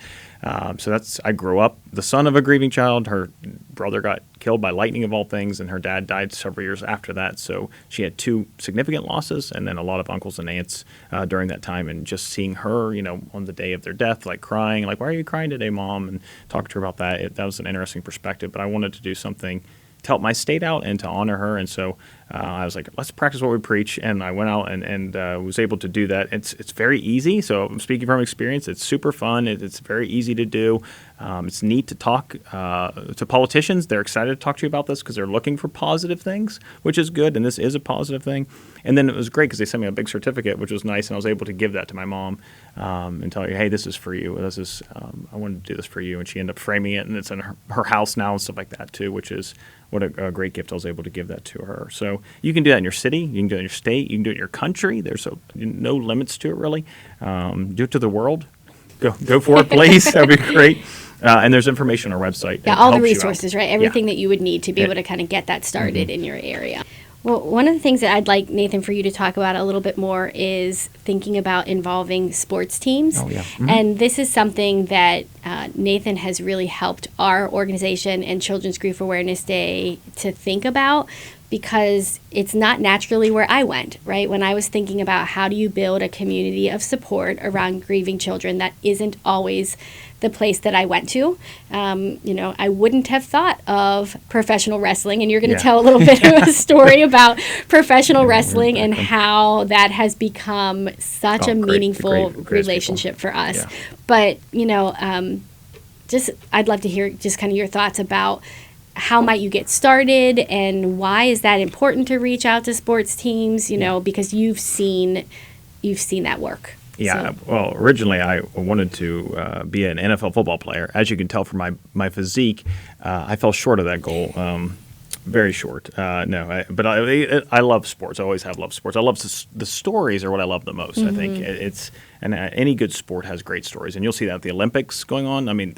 Speaker 2: So I grew up the son of a grieving child. Her brother got killed by lightning of all things, and her dad died several years after that. So she had 2 significant losses, and then a lot of uncles and aunts during that time. And just seeing her, you know, on the day of their death, like crying, like, why are you crying today, Mom? And talking to her about that, that was an interesting perspective. But I wanted to do something to help my state out and to honor her. And so I was like, let's practice what we preach. And I went out and was able to do that. It's very easy. So I'm speaking from experience. It's super fun. It's very easy to do. It's neat to talk to politicians. They're excited to talk to you about this because they're looking for positive things, which is good. And this is a positive thing. And then it was great because they sent me a big certificate, which was nice. And I was able to give that to my mom and tell her, hey, this is for you. This is I wanted to do this for you. And she ended up framing it. And it's in her house now and stuff like that, too, which is what a great gift. I was able to give that to her. So you can do that in your city. You can do it in your state. You can do it in your country. There's no limits to it, really. Do it to the world. Go for it, please. That would be great. And there's information on our website.
Speaker 1: Yeah, all the resources, right? Everything that you would need to be able to kind of get that started in your area. Well, one of the things that I'd like, Nathan, for you to talk about a little bit more is thinking about involving sports teams.
Speaker 2: Oh, yeah. Mm-hmm.
Speaker 1: And this is something that Nathan has really helped our organization and Children's Grief Awareness Day to think about, because it's not naturally where I went, right? When I was thinking about how do you build a community of support around grieving children, that isn't always the place that I went to. I wouldn't have thought of professional wrestling, and you're going to tell a little bit of a story about professional wrestling and how that has become such a meaningful relationship for us.
Speaker 2: Yeah.
Speaker 1: But, I'd love to hear just kind of your thoughts about how might you get started, and why is that important to reach out to sports teams, because you've seen that work.
Speaker 2: Yeah, well, originally I wanted to be an NFL football player. As you can tell from my physique, I fell short of that goal, very short. But I love sports. I always have loved sports. I love the stories are what I love the most. I think any good sport has great stories, and you'll see that at the Olympics going on. I mean,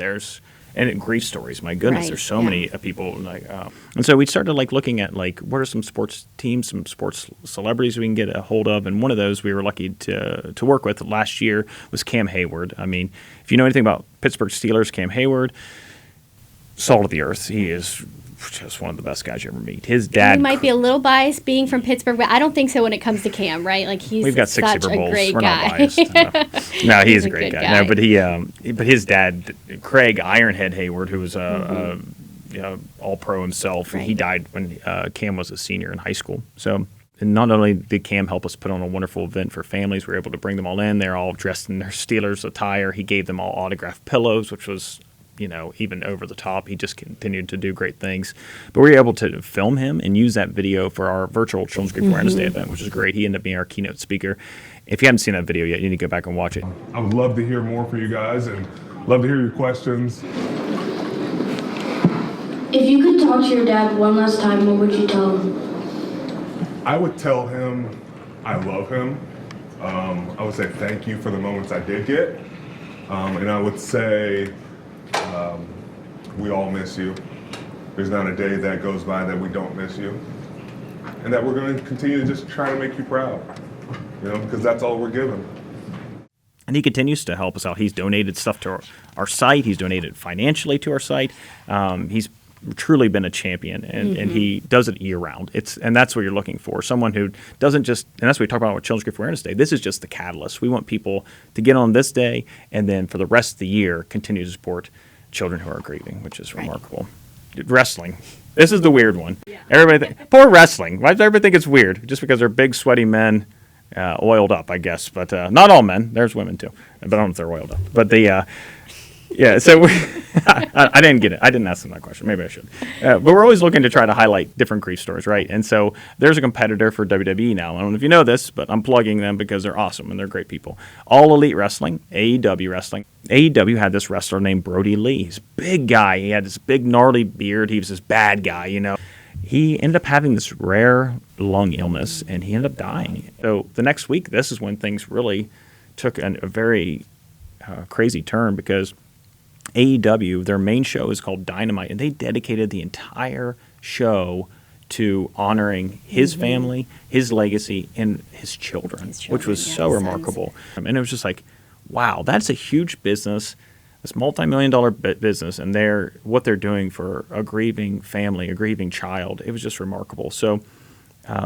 Speaker 2: and grief stories. My goodness,
Speaker 1: Right,
Speaker 2: there's so many people and so we started looking at what are some sports teams, some sports celebrities we can get a hold of, and one of those we were lucky to work with last year was Cam Hayward. I mean, if you know anything about Pittsburgh Steelers, Cam Hayward, salt of the earth. He is just one of the best guys you ever meet. His dad.
Speaker 1: You might be a little biased being from Pittsburgh, but I don't think so when it comes to Cam, right?
Speaker 2: We've got 6
Speaker 1: such
Speaker 2: Super Bowls.
Speaker 1: a great
Speaker 2: We're
Speaker 1: guy.
Speaker 2: not biased. No, he is a great
Speaker 1: good
Speaker 2: guy.
Speaker 1: guy.
Speaker 2: No, but his dad, Craig Ironhead Hayward, who was all-pro himself, and he died when Cam was a senior in high school. So, and not only did Cam help us put on a wonderful event for families, we were able to bring them all in. They're all dressed in their Steelers attire. He gave them all autographed pillows, which was even over the top. He just continued to do great things. But we were able to film him and use that video for our virtual Children's Grief Awareness Day event, which is great. He ended up being our keynote speaker. If you haven't seen that video yet, you need to go back and watch it.
Speaker 6: I would love to hear more from you guys and love to hear your questions.
Speaker 7: If you could talk to your dad one last time, what would you tell him?
Speaker 6: I would tell him I love him. I would say thank you for the moments I did get. And I would say we all miss you. There's not a day that goes by that we don't miss you. And that we're going to continue to just try to make you proud, because that's all we're given.
Speaker 2: And he continues to help us out. He's donated stuff to our site. He's donated financially to our site. He's truly been a champion, and he does it year round. And that's what you're looking for. Someone who doesn't just, and that's what we talk about with Children's Grief Awareness Day. This is just the catalyst. We want people to get on this day and then for the rest of the year continue to support children who are grieving, which is remarkable. Wrestling. This is the weird one. Yeah. Everybody poor wrestling. Why does everybody think it's weird? Just because they're big, sweaty men, oiled up, I guess. But not all men. There's women too. But I don't know if they're oiled up. But so I didn't get it. I didn't ask them that question. Maybe I should. But we're always looking to try to highlight different grief stories, right? And so there's a competitor for WWE now. I don't know if you know this, but I'm plugging them because they're awesome and they're great people. All Elite Wrestling, AEW Wrestling. AEW had this wrestler named Brody Lee. He's a big guy. He had this big gnarly beard. He was this bad guy, He ended up having this rare lung illness, and he ended up dying. So the next week, this is when things really took a very crazy turn, because AEW, their main show is called Dynamite, and they dedicated the entire show to honoring his family, his legacy, and his children, which was so remarkable. And it was just like, wow, that's a huge business, this multi-million-dollar business, and what they're doing for a grieving family, a grieving child. It was just remarkable. So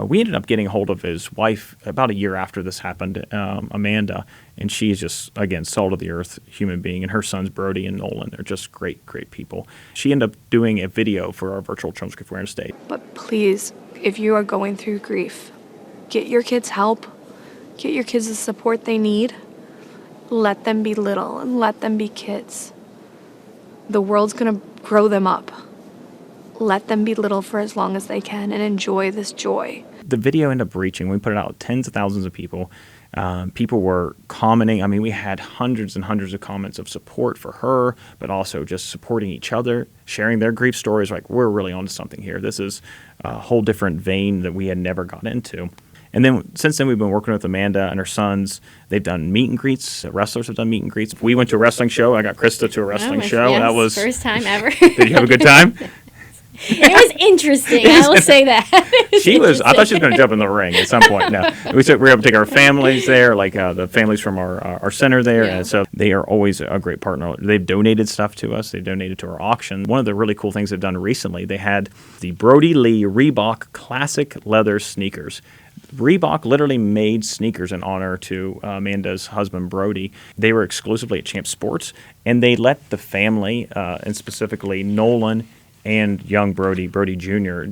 Speaker 2: we ended up getting a hold of his wife about a year after this happened, Amanda, and she's just, again, salt of the earth human being, and her sons, Brody and Nolan, they're just great, great people. She ended up doing a video for our virtual Children's Grief Awareness Day.
Speaker 8: But please, if you are going through grief, get your kids help, get your kids the support they need. Let them be little and let them be kids. The world's gonna grow them up. Let them be little for as long as they can and enjoy this joy.
Speaker 2: The video ended up reaching, we put it out, tens of thousands of people. People were commenting. I mean, we had hundreds and hundreds of comments of support for her, but also just supporting each other, sharing their grief stories. Like, we're really onto something here. This is a whole different vein that we had never gotten into. And then since then, we've been working with Amanda and her sons. They've done meet and greets. Wrestlers have done meet and greets. We went to a wrestling show. I got Krista to a wrestling show.
Speaker 1: Yes,
Speaker 2: that was
Speaker 1: first time ever.
Speaker 2: Did you have a good time?
Speaker 1: It was interesting. I will say that.
Speaker 2: She was. I thought she was going to jump in the ring at some point. No, we said we were able to take our families there, like the families from our center there, and so they are always a great partner. They've donated stuff to us. They've donated to our auction. One of the really cool things they've done recently, they had the Brody Lee Reebok Classic Leather sneakers. Reebok literally made sneakers in honor to Amanda's husband, Brody. They were exclusively at Champ Sports, and they let the family, and specifically Nolan and young Brody Jr.,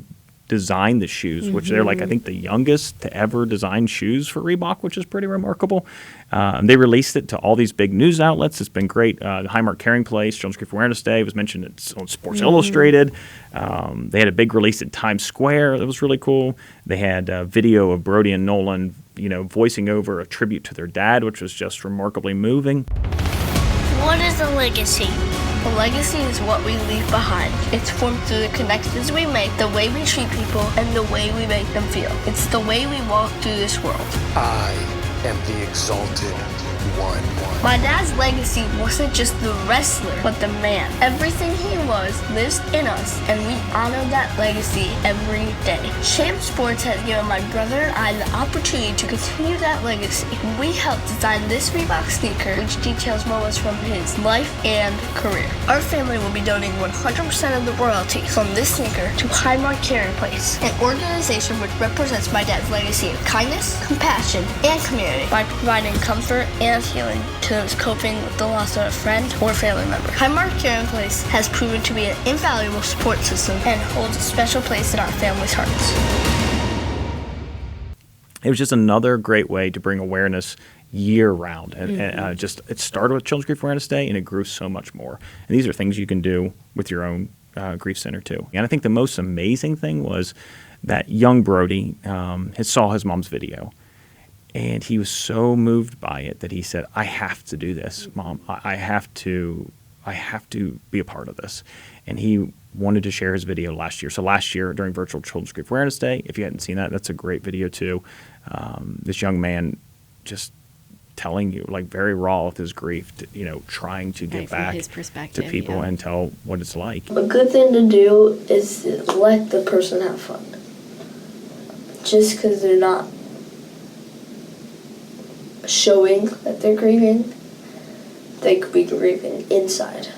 Speaker 2: design the shoes, which they're like, I think, the youngest to ever design shoes for Reebok, which is pretty remarkable. They released it to all these big news outlets. It's been great. The Highmark Caring Place, Children's Grief Awareness Day, was mentioned on Sports Illustrated. They had a big release at Times Square that was really cool. They had a video of Brody and Nolan, voicing over a tribute to their dad, which was just remarkably moving.
Speaker 9: What is a legacy? A legacy is what we leave behind. It's formed through the connections we make, the way we treat people, and the way we make them feel. It's the way we walk through this world.
Speaker 10: I am the exalted one.
Speaker 9: My dad's legacy wasn't just the wrestler, but the man. Everything he was lives in us, and we honor that legacy every day. Champ Sports has given my brother and I the opportunity to continue that legacy. We helped design this Reebok sneaker, which details moments from his life and career. Our family will be donating 100% of the royalties from this sneaker to Highmark Caring Place, an organization which represents my dad's legacy of kindness, compassion, and community by providing comfort and healing to those coping with the loss of a friend or family member. Highmark Caring Place has proven to be an invaluable support system and holds a special place in our family's hearts.
Speaker 2: It was just another great way to bring awareness year-round. And it started with Children's Grief Awareness Day, and it grew so much more. And these are things you can do with your own grief center, too. And I think the most amazing thing was that young Brody saw his mom's video. And he was so moved by it that he said, I have to do this, Mom. I have to be a part of this. And he wanted to share his video last year. So last year during Virtual Children's Grief Awareness Day, if you hadn't seen that, that's a great video too. This young man just telling you, like, very raw with his grief, trying to give back
Speaker 1: his perspective,
Speaker 2: to people and tell what it's like.
Speaker 7: A good thing to do is let the person have fun. Just because they're not showing that they're grieving, they could be grieving inside.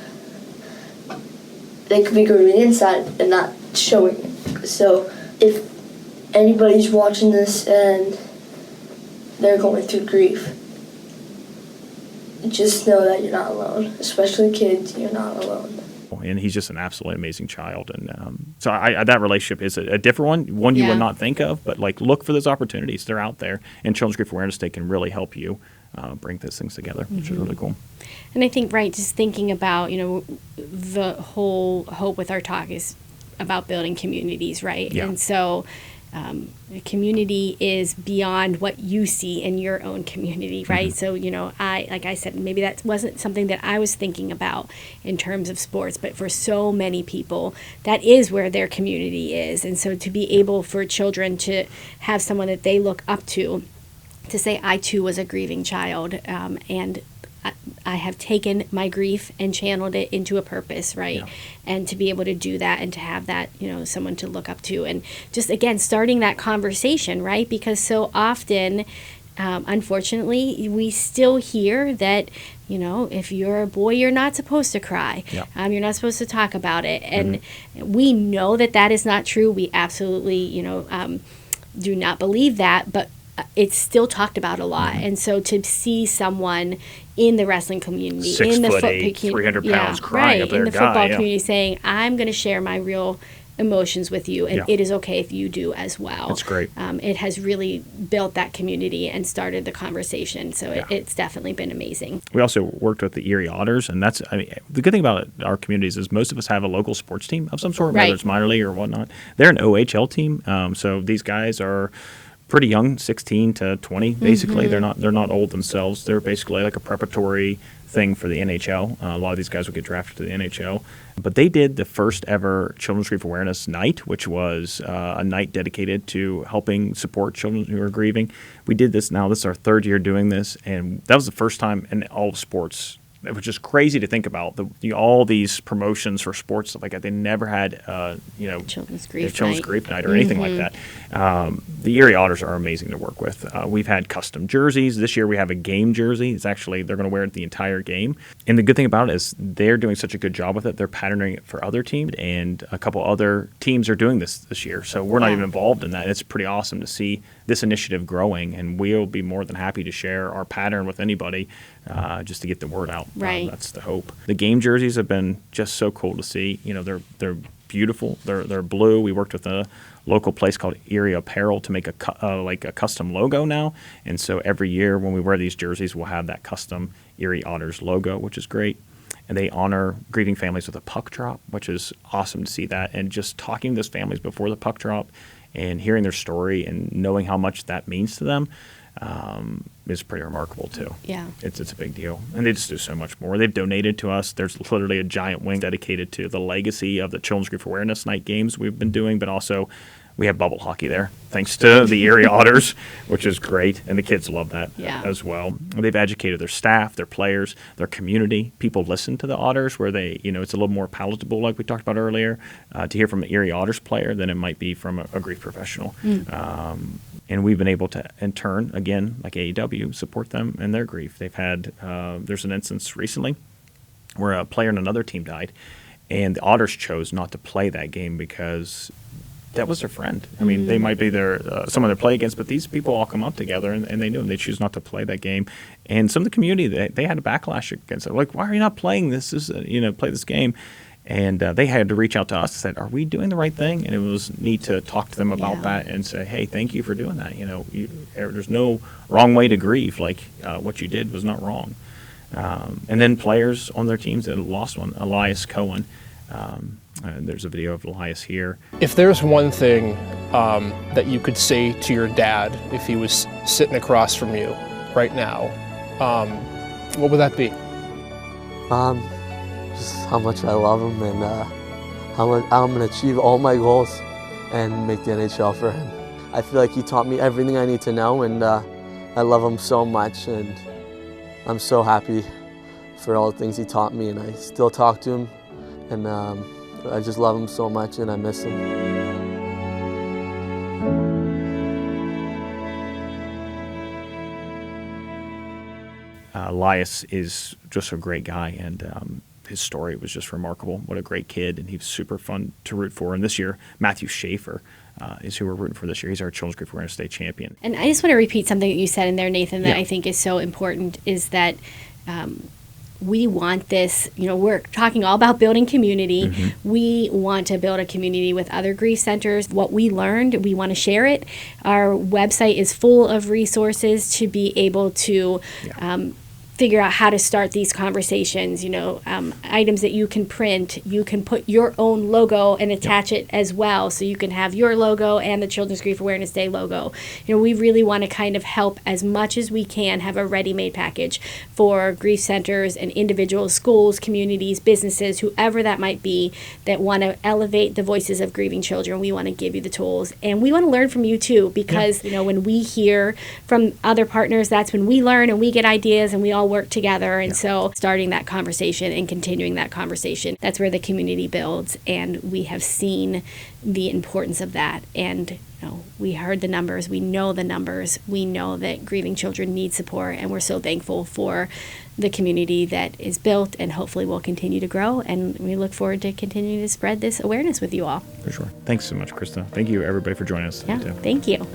Speaker 7: They could be grieving inside and not showing it. So if anybody's watching this and they're going through grief, just know that you're not alone. Especially kids, you're not alone.
Speaker 2: And he's just an absolutely amazing child. And so that relationship is a different one you would not think of, but look for those opportunities. They're out there. And Children's Grief Awareness Day can really help you bring those things together, which is really cool.
Speaker 1: And I think, just thinking about, the whole hope with our talk is about building communities, right?
Speaker 2: Yeah.
Speaker 1: And so a community is beyond what you see in your own community, right? So, like I said, maybe that wasn't something that I was thinking about in terms of sports, but for so many people, that is where their community is. And so to be able for children to have someone that they look up to say, I too was a grieving child, and I have taken my grief and channeled it into a purpose, right? Yeah. And to be able to do that and to have that, someone to look up to. And just, again, starting that conversation, right? Because so often, unfortunately, we still hear that, if you're a boy, you're not supposed to cry. Yeah. You're not supposed to talk about it. And we know that that is not true. We absolutely, do not believe that. But it's still talked about a lot. And so to see someone in the wrestling community,
Speaker 2: 6
Speaker 1: in the
Speaker 2: foot
Speaker 1: football
Speaker 2: 8, 300 pounds, crying up
Speaker 1: in the
Speaker 2: guy,
Speaker 1: football community, saying, I'm going to share my real emotions with you, and it is okay if you do as well.
Speaker 2: That's great.
Speaker 1: It has really built that community and started the conversation. So it's definitely been amazing.
Speaker 2: We also worked with the Erie Otters, and the good thing about our communities is most of us have a local sports team of some sort, whether it's minor league or whatnot. They're an OHL team, so these guys are pretty young, 16 to 20, basically. They're not old themselves. They're basically like a preparatory thing for the NHL. A lot of these guys will get drafted to the NHL. But they did the first ever Children's Grief Awareness Night, which was a night dedicated to helping support children who are grieving. We did this now. This is our third year doing this, and that was the first time in all of sports which is crazy to think about. All these promotions for sports stuff like that, they never had
Speaker 1: Children's Grief
Speaker 2: Night or anything like that. The Erie Otters are amazing to work with. We've had custom jerseys. This year we have a game jersey. It's actually, they're going to wear it the entire game. And the good thing about it is they're doing such a good job with it. They're patterning it for other teams, and a couple other teams are doing this year. So we're not even involved in that. It's pretty awesome to see this initiative growing, and we'll be more than happy to share our pattern with anybody just to get the word out.
Speaker 1: Right.
Speaker 2: That's the hope. The game jerseys have been just so cool to see. They're beautiful. They're blue. We worked with a local place called Erie Apparel to make a custom logo now, and so every year when we wear these jerseys, we'll have that custom Erie Otters logo, which is great. And they honor grieving families with a puck drop, which is awesome to see that. And just talking to those families before the puck drop and hearing their story and knowing how much that means to them is pretty remarkable too.
Speaker 1: Yeah.
Speaker 2: It's a big deal. And they just do so much more. They've donated to us. There's literally a giant wing dedicated to the legacy of the Children's Grief Awareness Night games we've been doing, but also we have bubble hockey there, thanks to the Erie Otters, which is great, and the kids love that as well. They've educated their staff, their players, their community. People listen to the Otters where they, it's a little more palatable, like we talked about earlier, to hear from an Erie Otters player than it might be from a grief professional. And we've been able to, in turn, again, like AEW, support them in their grief. They've had, there's an instance recently where a player in another team died, and the Otters chose not to play that game because that was their friend. I mean, they might be someone to play against, but these people all come up together, and they knew, and they choose not to play that game. And some of the community, they had a backlash against it. Like, why are you not playing this? Play this game. And they had to reach out to us and said, are we doing the right thing? And it was neat to talk to them about that and say, hey, thank you for doing that. There's no wrong way to grieve. Like, what you did was not wrong. And then players on their teams that lost one, Elias Cohen. There's a video of Elias here.
Speaker 11: If there's one thing that you could say to your dad if he was sitting across from you right now, what would that be?
Speaker 12: Just how much I love him and how I'm going to achieve all my goals and make the NHL for him. I feel like he taught me everything I need to know, and I love him so much, and I'm so happy for all the things he taught me, and I still talk to him, and I just love him so much, and I miss him.
Speaker 2: Elias is just a great guy, and his story was just remarkable. What a great kid, and he was super fun to root for. And this year, Matthew Schaefer is who we're rooting for this year. He's our Children's Grief Awareness Day champion.
Speaker 1: And I just want to repeat something that you said in there, Nathan, that I think is so important, is that we want this, we're talking all about building community. Mm-hmm. We want to build a community with other grief centers. What we learned, we want to share it. Our website is full of resources to be able to figure out how to start these conversations, items that you can print. You can put your own logo and attach it as well, so you can have your logo and the Children's Grief Awareness Day logo. We really want to kind of help as much as we can, have a ready-made package for grief centers and individuals, schools, communities, businesses, whoever that might be, that want to elevate the voices of grieving children. We want to give you the tools, and we want to learn from you too, because when we hear from other partners, that's when we learn and we get ideas, and we all work together. And so starting that conversation and continuing that conversation, that's where the community builds. And we have seen the importance of that. And we heard the numbers. We know the numbers. We know that grieving children need support. And we're so thankful for the community that is built, and hopefully will continue to grow. And we look forward to continuing to spread this awareness with you all.
Speaker 2: For sure. Thanks so much, Krista. Thank you, everybody, for joining us today, too.
Speaker 1: Thank you.